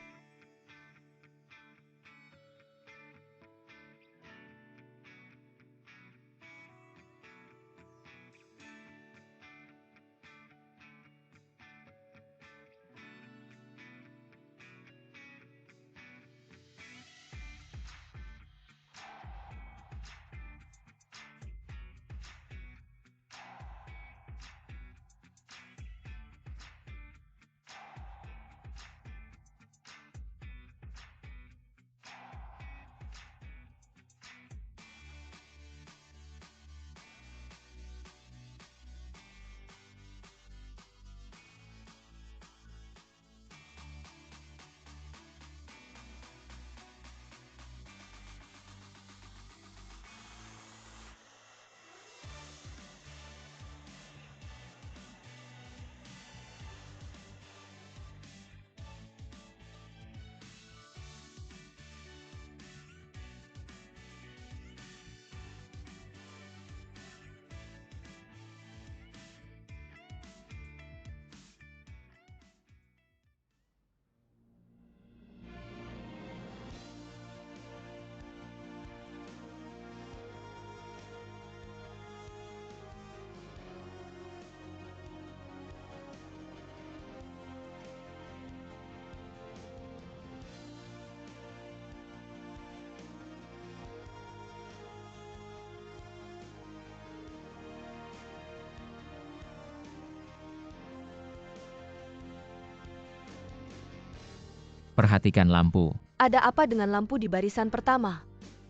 Perhatikan lampu. Ada apa dengan lampu di barisan pertama?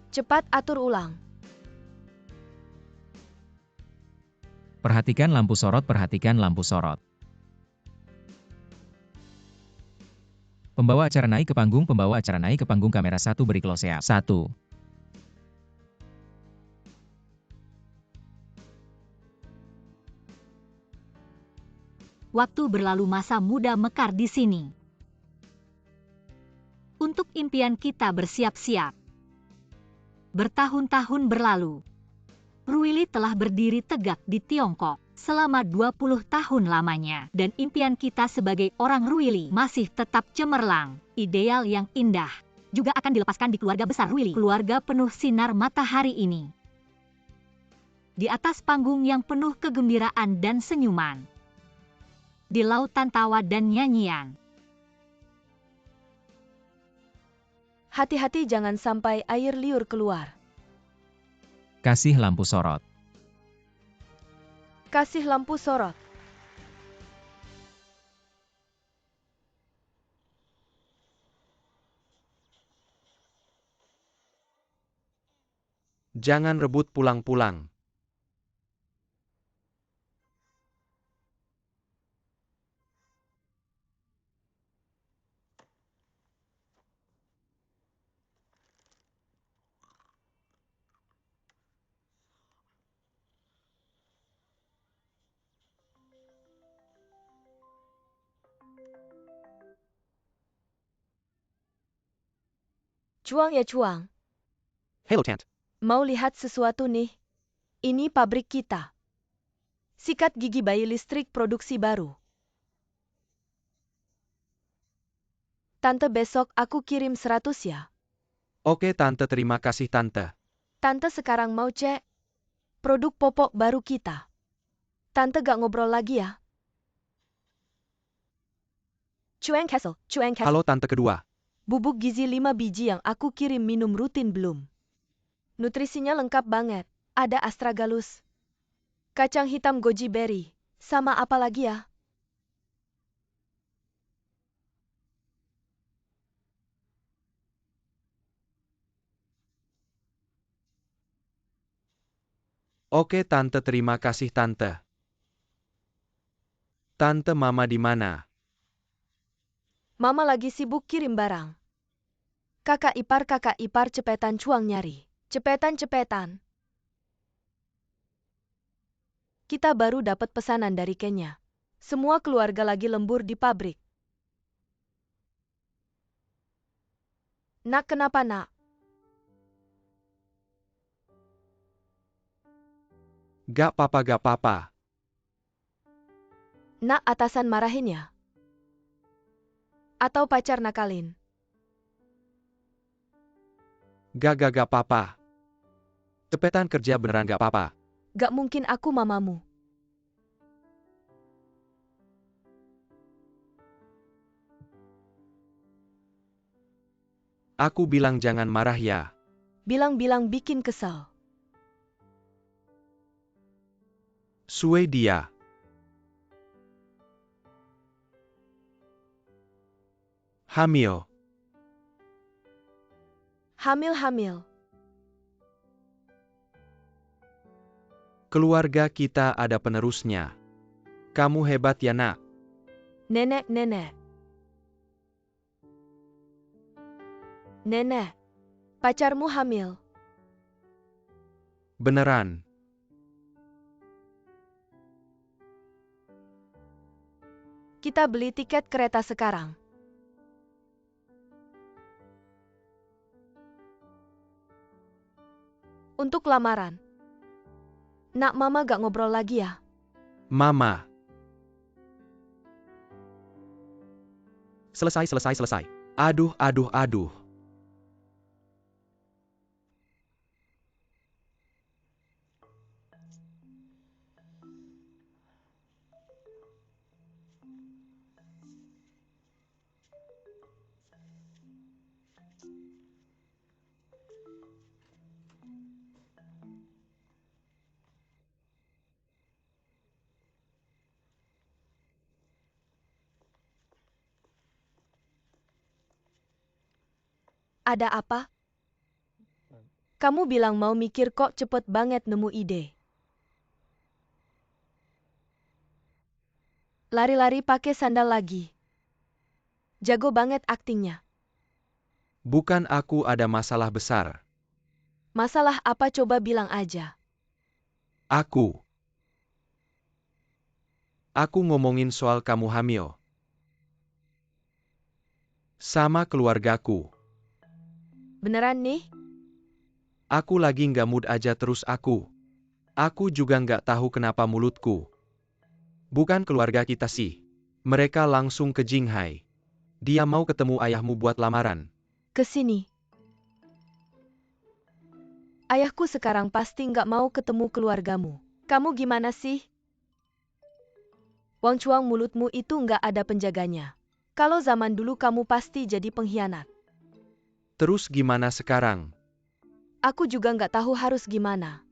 Cepat atur ulang. Perhatikan lampu sorot, perhatikan lampu sorot. Pembawa acara naik ke panggung, pembawa acara naik ke panggung, kamera 1 beri close up. 1. Waktu berlalu, masa muda mekar di sini. Untuk impian kita bersiap-siap. Bertahun-tahun berlalu. Ruili telah berdiri tegak di Tiongkok selama 20 tahun lamanya. Dan impian kita sebagai orang Ruili masih tetap cemerlang. Ideal yang indah juga akan dilepaskan di keluarga besar Ruili. Keluarga penuh sinar matahari ini. Di atas panggung yang penuh kegembiraan dan senyuman. Di lautan tawa dan nyanyian. Hati-hati jangan sampai air liur keluar. Kasih lampu sorot. Kasih lampu sorot. Jangan rebut pulang-pulang. Chuang ya Chuang. Hello, Tant. Mau lihat sesuatu nih? Ini pabrik kita. Sikat gigi bayi listrik produksi baru. Tante, besok aku kirim 100 ya. Oke, Tante, terima kasih, Tante. Tante sekarang mau cek produk popok baru kita. Tante gak ngobrol lagi ya. Chuang Castle. Halo, Tante kedua. Bubuk gizi 5 biji yang aku kirim minum rutin belum? Nutrisinya lengkap banget. Ada astragalus, kacang hitam goji berry, sama apa lagi ya? Oke tante, terima kasih tante. Tante, mama di mana? Mama lagi sibuk kirim barang. Kakak ipar cepetan cuang nyari. Cepetan. Kita baru dapat pesanan dari Kenya. Semua keluarga lagi lembur di pabrik. Nak, kenapa nak? Gak apa-apa. Nak, atasan marahin ya? Atau pacar nakalin? Gak apa-apa. Cepetan kerja beneran gak apa-apa. Gak mungkin aku mamamu. Aku bilang jangan marah ya. Bilang-bilang bikin kesal. Sue dia. Hamil. Hamil. Keluarga kita ada penerusnya. Kamu hebat ya nak. Nenek. Nenek, pacarmu hamil. Beneran. Kita beli tiket kereta sekarang. Untuk lamaran. Nak, mama gak ngobrol lagi ya? Mama. Selesai. Aduh. Ada apa? Kamu bilang mau mikir kok cepet banget nemu ide. Lari-lari pakai sandal lagi. Jago banget aktingnya. Bukan aku ada masalah besar. Masalah apa, coba bilang aja. Aku ngomongin soal kamu hamil. Sama keluargaku. Beneran nih? Aku lagi nggak mood aja terus aku. Aku juga nggak tahu kenapa mulutku. Bukan keluarga kita sih. Mereka langsung ke Jinghai. Dia mau ketemu ayahmu buat lamaran. Kesini. Ayahku sekarang pasti nggak mau ketemu keluargamu. Kamu gimana sih? Wang Chuang, mulutmu itu nggak ada penjaganya. Kalau zaman dulu kamu pasti jadi pengkhianat. Terus gimana sekarang? Aku juga nggak tahu harus gimana.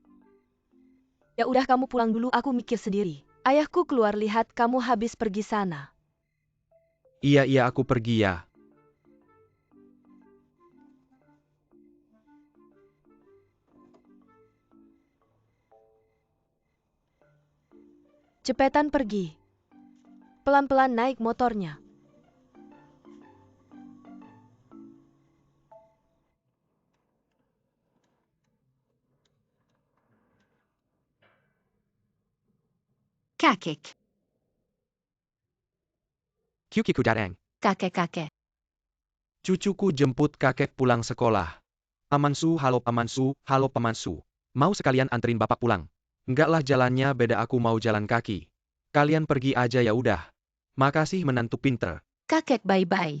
Ya udah, kamu pulang dulu, aku mikir sendiri. Ayahku keluar lihat kamu habis pergi sana. Iya aku pergi ya. Cepetan pergi. Pelan-pelan naik motornya. Kakek. Kyukiku dareng. Kakek. Cucuku jemput kakek pulang sekolah. Pamansu, halo pamansu. Mau sekalian anterin bapak pulang? Enggak lah, jalannya beda, aku mau jalan kaki. Kalian pergi aja ya udah. Makasih menantu pinter. Kakek bye-bye.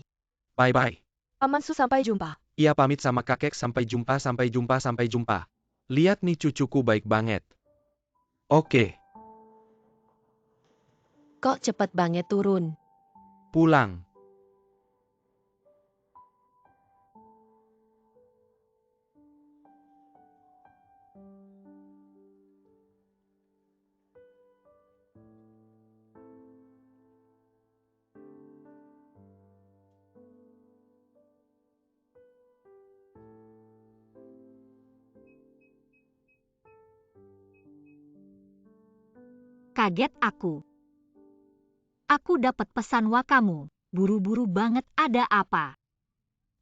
Bye-bye. Pamansu, sampai jumpa. Iya pamit sama kakek, sampai jumpa. Lihat nih cucuku baik banget. Oke, Kok cepet banget turun? pulang. Kaget aku. Aku dapat pesan wakamu. Buru-buru banget, ada apa?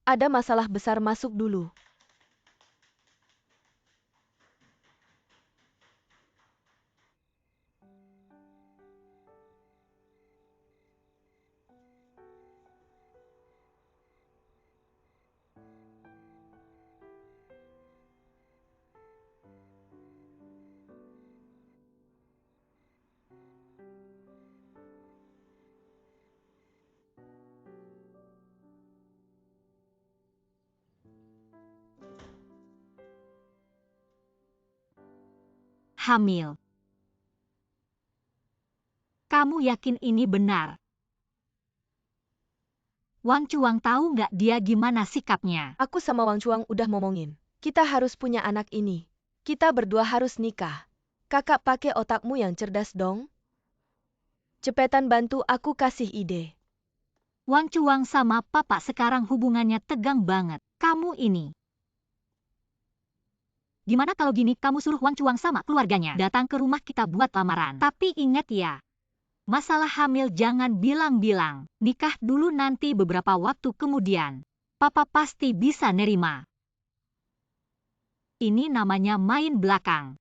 Ada masalah besar, masuk dulu. Hamil. Kamu yakin ini benar? Wang Chuang tahu nggak dia gimana sikapnya? Aku sama Wang Chuang udah ngomongin. Kita harus punya anak ini. Kita berdua harus nikah. Kakak pakai otakmu yang cerdas dong. Cepetan bantu aku kasih ide. Wang Chuang sama papa sekarang hubungannya tegang banget. Kamu ini. Gimana kalau gini kamu suruh Wang Chuang sama keluarganya datang ke rumah kita buat lamaran. Tapi ingat ya, masalah hamil jangan bilang-bilang. Nikah dulu, nanti beberapa waktu kemudian. Papa pasti bisa nerima. Ini namanya main belakang.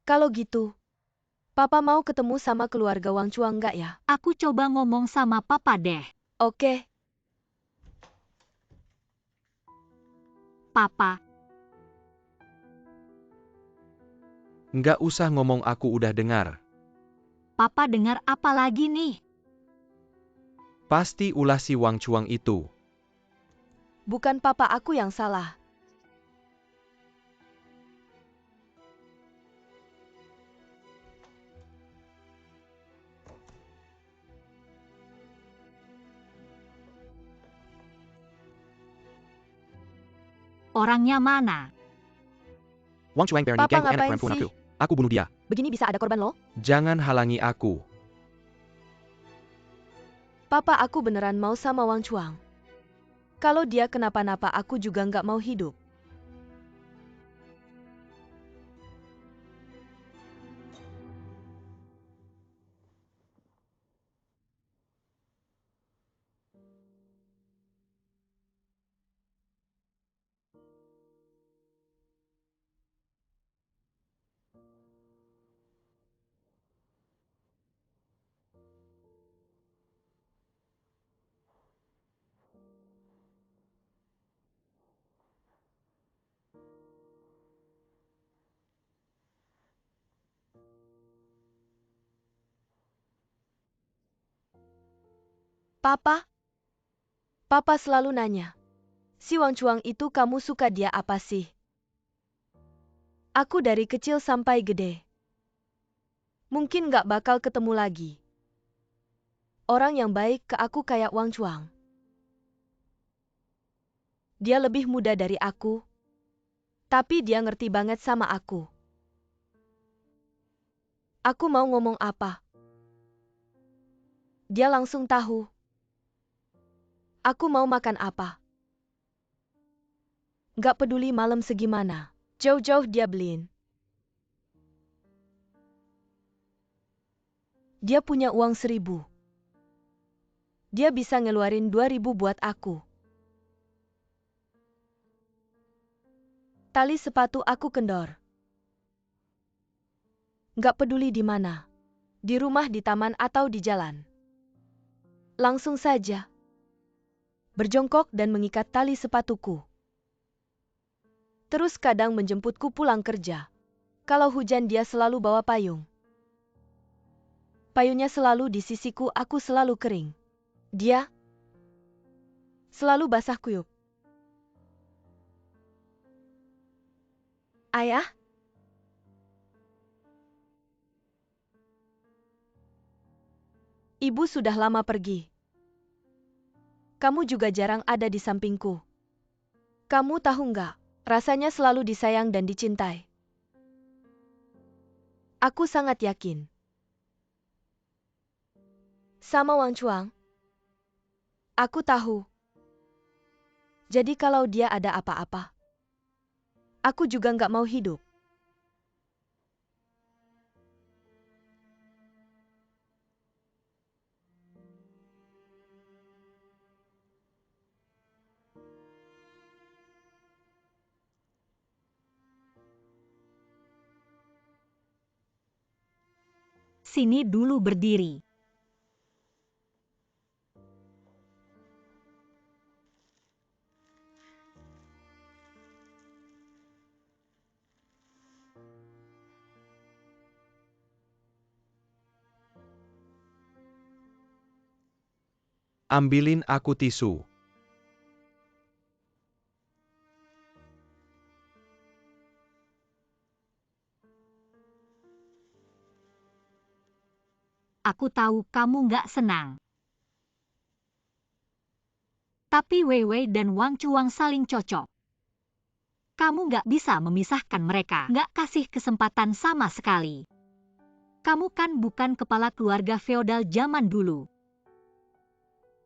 Kalau gitu, Papa mau ketemu sama keluarga Wang Chuang nggak ya? Aku coba ngomong sama papa deh. Oke. Papa, Nggak usah ngomong, aku udah dengar. papa dengar apa lagi nih? Pasti ulah si Wang Chuang itu. Bukan papa aku yang salah. Orangnya mana? Wang Chuang berani Papa ganggu anak ngapain perempuan sih? aku. Aku bunuh dia. Begini bisa ada korban loh. Jangan halangi aku. Papa aku beneran mau sama Wang Chuang. Kalau dia kenapa-napa aku juga nggak mau hidup. Papa? Papa selalu nanya. Si Wang Chuang itu kamu suka dia apa sih? Aku dari kecil sampai gede. Mungkin nggak bakal ketemu lagi. Orang yang baik ke aku kayak Wang Chuang. Dia lebih muda dari aku. Tapi dia ngerti banget sama aku. Aku mau ngomong apa? Dia langsung tahu. Aku mau makan apa? Nggak peduli malam segimana. Jauh-jauh dia beliin. Dia punya uang 1.000. Dia bisa ngeluarin 2.000 buat aku. Tali sepatu aku kendor. Nggak peduli di mana. Di rumah, di taman, atau di jalan. Langsung saja. Berjongkok dan mengikat tali sepatuku. Terus kadang menjemputku pulang kerja. Kalau hujan dia selalu bawa payung. Payungnya selalu di sisiku, aku selalu kering. Dia selalu basah kuyup. Ayah? Ibu sudah lama pergi. Kamu juga jarang ada di sampingku. Kamu tahu nggak, rasanya selalu disayang dan dicintai. Aku sangat yakin. Sama Wang Chuang. Aku tahu. Jadi kalau dia ada apa-apa, aku juga nggak mau hidup. sini dulu berdiri. Ambilin aku tisu. Aku tahu kamu nggak senang. Tapi Wei Wei dan Wang Chuang saling cocok. Kamu nggak bisa memisahkan mereka, nggak kasih kesempatan sama sekali. Kamu kan bukan kepala keluarga feodal zaman dulu.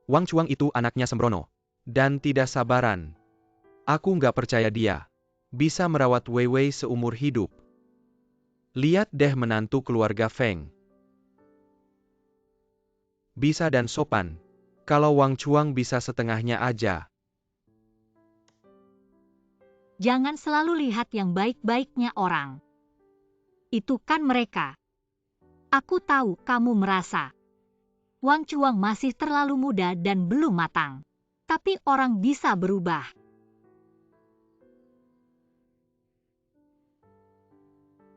Wang Chuang itu anaknya sembrono. Dan tidak sabaran. Aku nggak percaya dia bisa merawat Wei Wei seumur hidup. Lihat deh menantu keluarga Feng. Bisa dan sopan. Kalau Wang Chuang bisa setengahnya aja. Jangan selalu lihat yang baik-baiknya orang. Itu kan mereka. Aku tahu kamu merasa Wang Chuang masih terlalu muda dan belum matang. Tapi orang bisa berubah.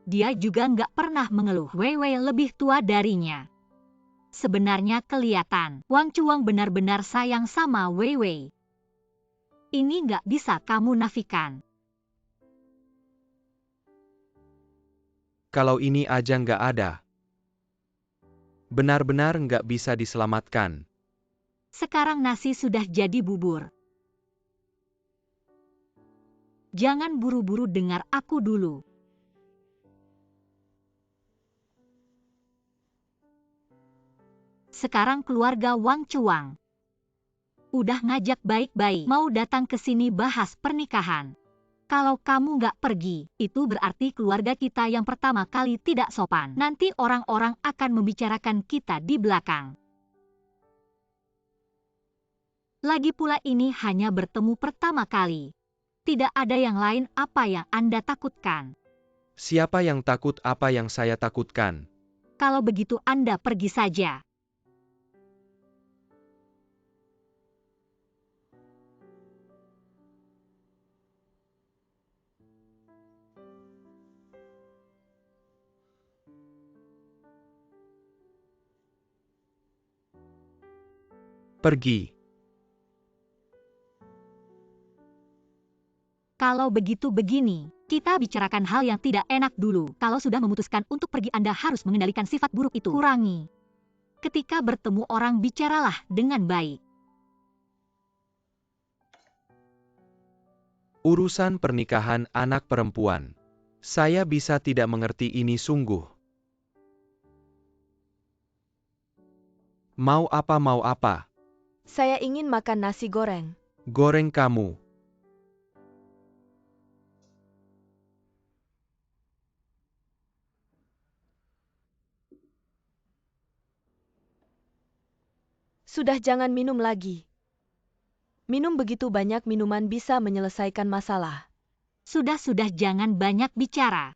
Dia juga nggak pernah mengeluh Wei Wei lebih tua darinya. Sebenarnya kelihatan Wang Chuang benar-benar sayang sama Wei Wei. Ini nggak bisa kamu nafikan. Kalau ini aja nggak ada. Benar-benar nggak bisa diselamatkan. Sekarang nasi sudah jadi bubur. Jangan buru-buru dengar aku dulu. Sekarang keluarga Wang Chuang udah ngajak baik-baik mau datang ke sini bahas pernikahan. Kalau kamu nggak pergi, itu berarti keluarga kita yang pertama kali tidak sopan. Nanti orang-orang akan membicarakan kita di belakang. Lagi pula ini hanya bertemu pertama kali. Tidak ada yang lain apa yang Anda takutkan. Siapa yang takut apa yang saya takutkan? Kalau begitu Anda pergi saja. Pergi. Kalau begitu begini, kita bicarakan hal yang tidak enak dulu. Kalau sudah memutuskan untuk pergi Anda harus mengendalikan sifat buruk itu. Kurangi. Ketika bertemu orang bicaralah dengan baik. Urusan pernikahan anak perempuan. Saya bisa tidak mengerti ini sungguh. Mau apa mau apa? Saya ingin makan nasi goreng. Goreng kamu. Sudah jangan minum lagi. Minum begitu banyak minuman bisa menyelesaikan masalah. Sudah jangan banyak bicara.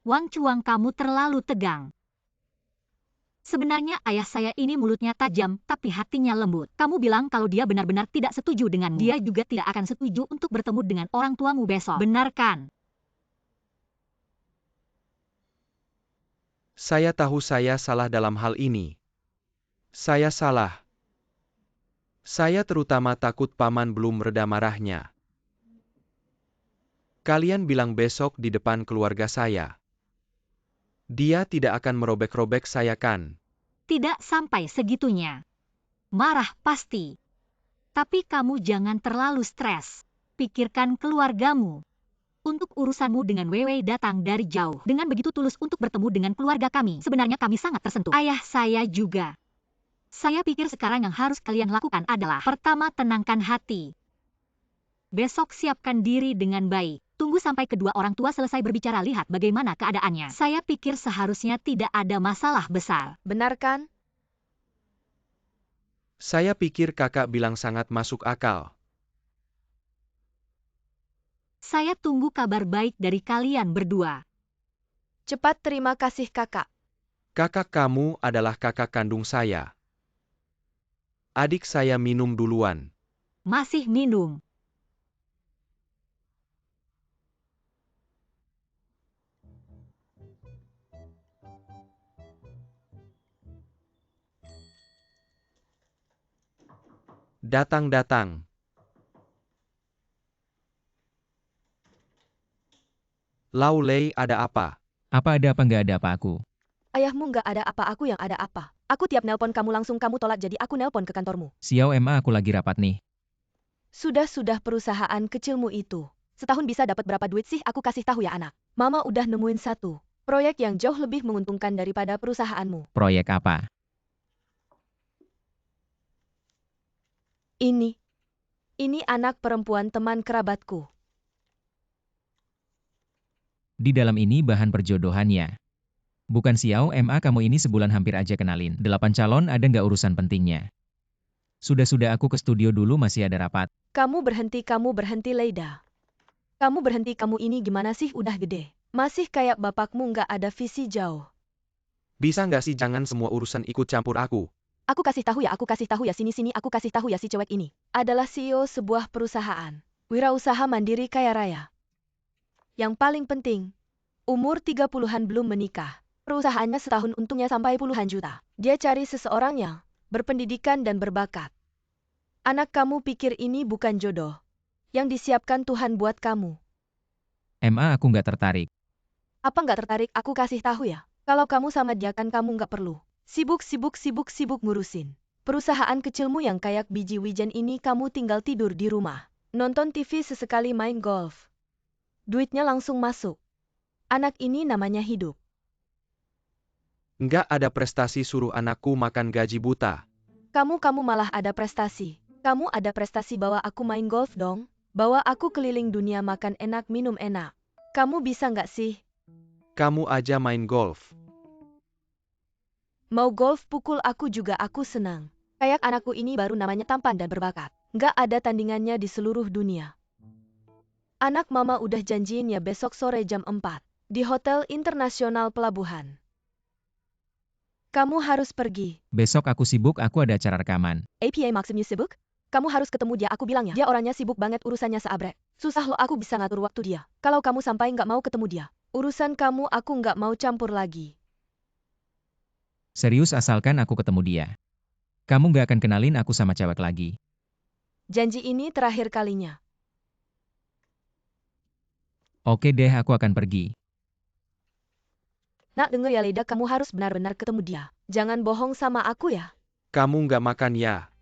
Wang Chuang kamu terlalu tegang. Sebenarnya ayah saya ini mulutnya tajam, tapi hatinya lembut. Kamu bilang kalau dia benar-benar tidak setuju denganmu. Dia juga tidak akan setuju untuk bertemu dengan orang tuamu besok. Benar kan? Saya tahu saya salah dalam hal ini. Saya salah. Saya terutama takut paman belum reda marahnya. Kalian bilang besok di depan keluarga saya. Dia tidak akan merobek-robek saya kan? Tidak sampai segitunya. Marah pasti. Tapi kamu jangan terlalu stres. Pikirkan keluargamu. Untuk urusanmu dengan Wei datang dari jauh. Dengan begitu tulus untuk bertemu dengan keluarga kami. Sebenarnya kami sangat tersentuh. Ayah saya juga. Saya pikir sekarang yang harus kalian lakukan adalah pertama tenangkan hati. Besok siapkan diri dengan baik. Tunggu sampai kedua orang tua selesai berbicara, lihat bagaimana keadaannya. Saya pikir seharusnya tidak ada masalah besar. Benar kan? Saya pikir kakak bilang sangat masuk akal. Saya tunggu kabar baik dari kalian berdua. Cepat terima kasih kakak. Kakak kamu adalah kakak kandung saya. Adik saya minum duluan. Masih minum. Datang-datang. Lau Lei, ada apa? Apa ada apa nggak ada apa aku? Ayahmu nggak ada apa, aku yang ada apa. Aku tiap nelpon kamu langsung kamu tolak, jadi aku nelpon ke kantormu. Xiao Ma, aku lagi rapat nih. Sudah perusahaan kecilmu itu. Setahun bisa dapat berapa duit sih? Aku kasih tahu ya anak. Mama udah nemuin satu proyek yang jauh lebih menguntungkan daripada perusahaanmu. Proyek apa? Ini anak perempuan teman kerabatku. Di dalam ini bahan perjodohannya. Bukan Xiao Ma, kamu ini sebulan hampir aja kenalin. 8 calon, ada nggak urusan pentingnya? Sudah aku ke studio dulu, masih ada rapat. Kamu berhenti Leida. Kamu berhenti, kamu ini gimana sih, udah gede. Masih kayak bapakmu, nggak ada visi jauh. Bisa nggak sih jangan semua urusan ikut campur aku? Aku kasih tahu ya sini aku kasih tahu ya, si cewek ini adalah CEO sebuah perusahaan. Wirausaha mandiri kaya raya. Yang paling penting, umur 30-an belum menikah. Perusahaannya setahun untungnya sampai puluhan juta. Dia cari seseorang yang berpendidikan dan berbakat. Anak kamu pikir ini bukan jodoh yang disiapkan Tuhan buat kamu. Ma, aku nggak tertarik. Apa nggak tertarik? Aku kasih tahu ya. Kalau kamu sama dia kan kamu nggak perlu sibuk ngurusin perusahaan kecilmu yang kayak biji wijen ini. Kamu tinggal tidur di rumah, nonton TV, sesekali main golf. Duitnya langsung masuk. Anak ini namanya hidup. Nggak ada prestasi, suruh anakku makan gaji buta. Kamu malah ada prestasi. Kamu ada prestasi bawa aku main golf dong. Bawa aku keliling dunia, makan enak, minum enak. Kamu bisa nggak sih? Kamu aja main golf. Mau golf pukul aku juga aku senang. Kayak anakku ini baru namanya tampan dan berbakat. Nggak ada tandingannya di seluruh dunia. Anak mama udah janjiin ya besok sore jam 4. Di Hotel Internasional Pelabuhan. Kamu harus pergi. Besok aku sibuk, aku ada acara rekaman. APA maksudnya sibuk? Kamu harus ketemu dia, aku bilang ya. Dia orangnya sibuk banget, urusannya seabrek. Susah loh aku bisa ngatur waktu dia. Kalau kamu sampai nggak mau ketemu dia, urusan kamu aku nggak mau campur lagi. Serius, asalkan aku ketemu dia. Kamu nggak akan kenalin aku sama cewek lagi. Janji ini terakhir kalinya. Oke deh, aku akan pergi. Nak, denger ya Leida, kamu harus benar-benar ketemu dia. Jangan bohong sama aku ya. Kamu nggak makan ya?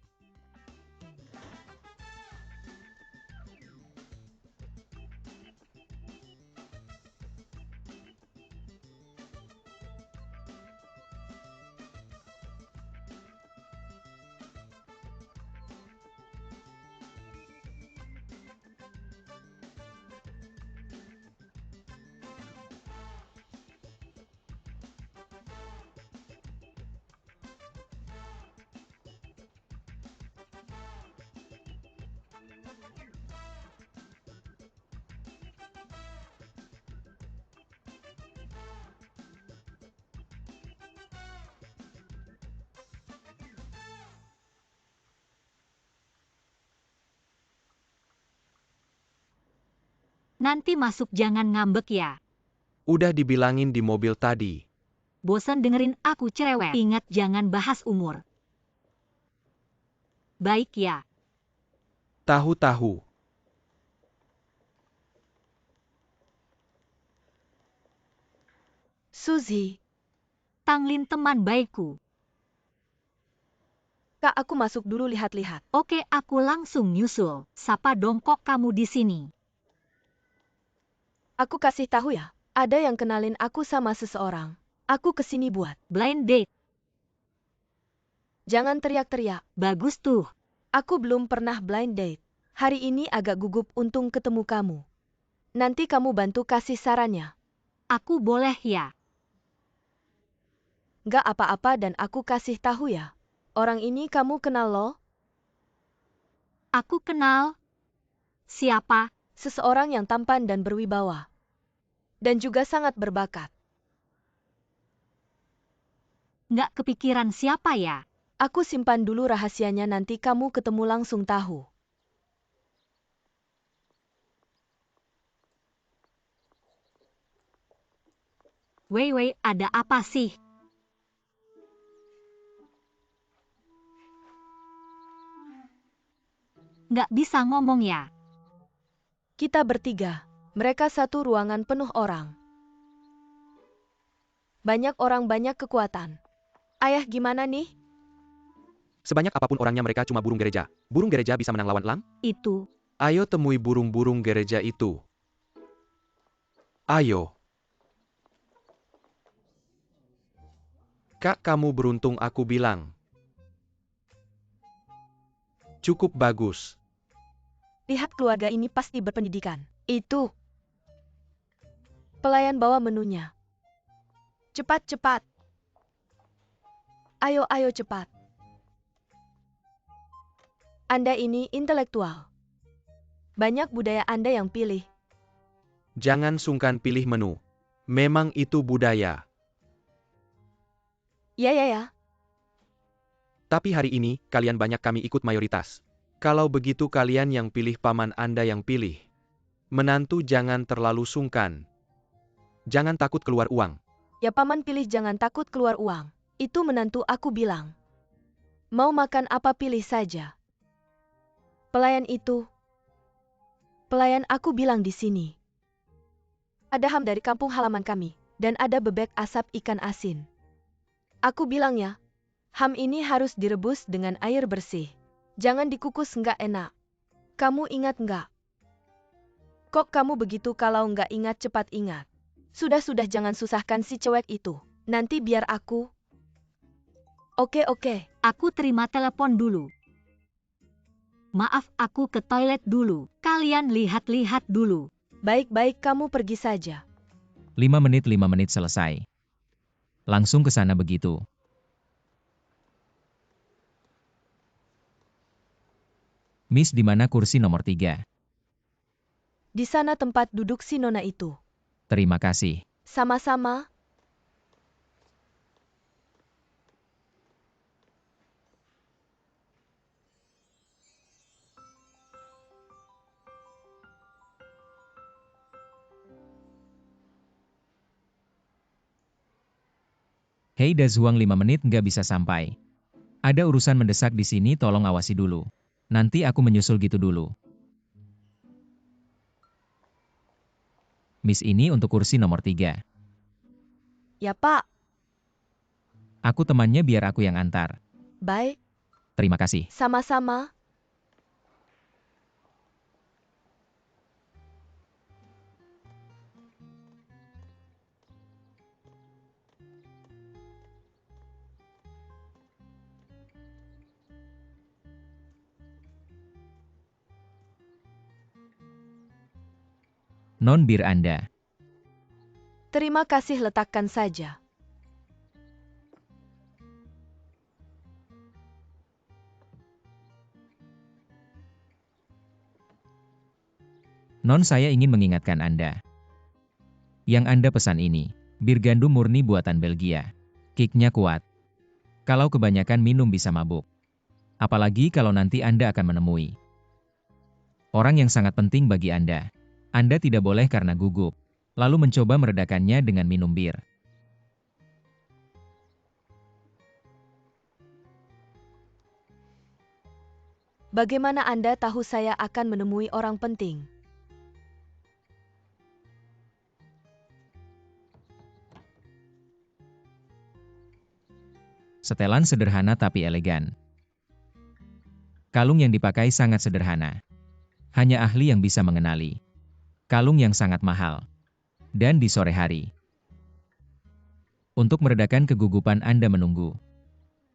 Nanti masuk jangan ngambek ya. Udah dibilangin di mobil tadi. Bosan dengerin aku cerewet. Ingat jangan bahas umur. Baik ya. Tahu-tahu. Suzy. Tanglin teman baikku. Kak, aku masuk dulu lihat-lihat. Oke, aku langsung nyusul. Sapa dong, kok kamu di sini? Aku kasih tahu ya, ada yang kenalin aku sama seseorang. Aku kesini buat Blind date. jangan teriak-teriak. Bagus tuh. Aku belum pernah blind date. Hari ini agak gugup, untung ketemu kamu. Nanti kamu bantu kasih sarannya. Aku boleh ya? Nggak apa-apa, dan aku kasih tahu ya. Orang ini kamu kenal loh? Aku kenal. Siapa? Seseorang yang tampan dan berwibawa. Dan juga sangat berbakat. Nggak kepikiran siapa ya? Aku simpan dulu rahasianya, nanti kamu ketemu langsung tahu. Wei, ada apa sih? Nggak bisa ngomong ya? Kita bertiga. Mereka satu ruangan penuh orang. Banyak orang, banyak kekuatan. Ayah gimana nih? Sebanyak apapun orangnya mereka cuma burung gereja. Burung gereja bisa menang lawan elang? Itu. Ayo temui burung-burung gereja itu. Ayo. Kak, kamu beruntung, aku bilang. Cukup bagus. Lihat, keluarga ini pasti berpendidikan. Itu. Pelayan bawa menunya. Cepat, cepat. Ayo, ayo cepat. Anda ini intelektual. Banyak budaya Anda yang pilih. Jangan sungkan pilih menu. Memang itu budaya. Ya. Tapi hari ini, kalian banyak, kami ikut mayoritas. Kalau begitu kalian yang pilih, paman Anda yang pilih. Menantu jangan terlalu sungkan. Jangan takut keluar uang. Ya paman pilih, jangan takut keluar uang. Itu menantu aku bilang. Mau makan apa pilih saja. Pelayan itu. Pelayan aku bilang di sini. Ada ham dari kampung halaman kami. Dan ada bebek asap ikan asin. Aku bilangnya. Ham ini harus direbus dengan air bersih. Jangan dikukus, nggak enak. Kamu ingat nggak? Kok kamu begitu? Kalau nggak ingat cepat ingat. Sudah, jangan susahkan si cewek itu. Nanti biar aku. Oke. Aku terima telepon dulu. Maaf, aku ke toilet dulu. Kalian lihat-lihat dulu. Baik, kamu pergi saja. 5 menit selesai. Langsung ke sana begitu. Miss, di mana kursi nomor 3? Di sana tempat duduk si nona itu. Terima kasih. Sama-sama. Hei Dazuang, 5 menit nggak bisa sampai. Ada urusan mendesak di sini, tolong awasi dulu. Nanti aku menyusul gitu dulu. Miss, ini untuk kursi nomor 3. Ya pak. Aku temannya, biar aku yang antar. Baik. Terima kasih. Sama-sama. Non bir Anda. Terima kasih, letakkan saja. Non, saya ingin mengingatkan Anda. Yang Anda pesan ini, bir gandum murni buatan Belgia. Kicknya kuat. Kalau kebanyakan minum bisa mabuk. Apalagi kalau nanti Anda akan menemui orang yang sangat penting bagi Anda. Anda tidak boleh karena gugup, lalu mencoba meredakannya dengan minum bir. Bagaimana Anda tahu saya akan menemui orang penting? Setelan sederhana tapi elegan. Kalung yang dipakai sangat sederhana. Hanya ahli yang bisa mengenali. Kalung yang sangat mahal. Dan di sore hari. Untuk meredakan kegugupan Anda menunggu.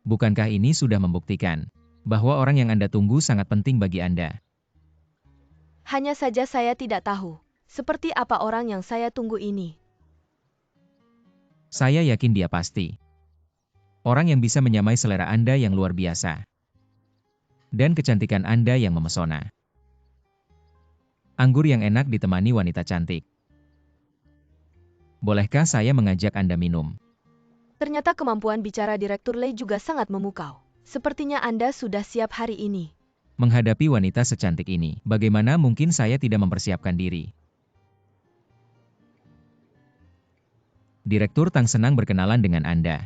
Bukankah ini sudah membuktikan bahwa orang yang Anda tunggu sangat penting bagi Anda? Hanya saja saya tidak tahu. Seperti apa orang yang saya tunggu ini? Saya yakin dia pasti orang yang bisa menyamai selera Anda yang luar biasa. Dan kecantikan Anda yang memesona. Anggur yang enak ditemani wanita cantik. Bolehkah saya mengajak Anda minum? Ternyata kemampuan bicara Direktur Lei juga sangat memukau. Sepertinya Anda sudah siap hari ini. Menghadapi wanita secantik ini, bagaimana mungkin saya tidak mempersiapkan diri? Direktur Tang senang berkenalan dengan Anda.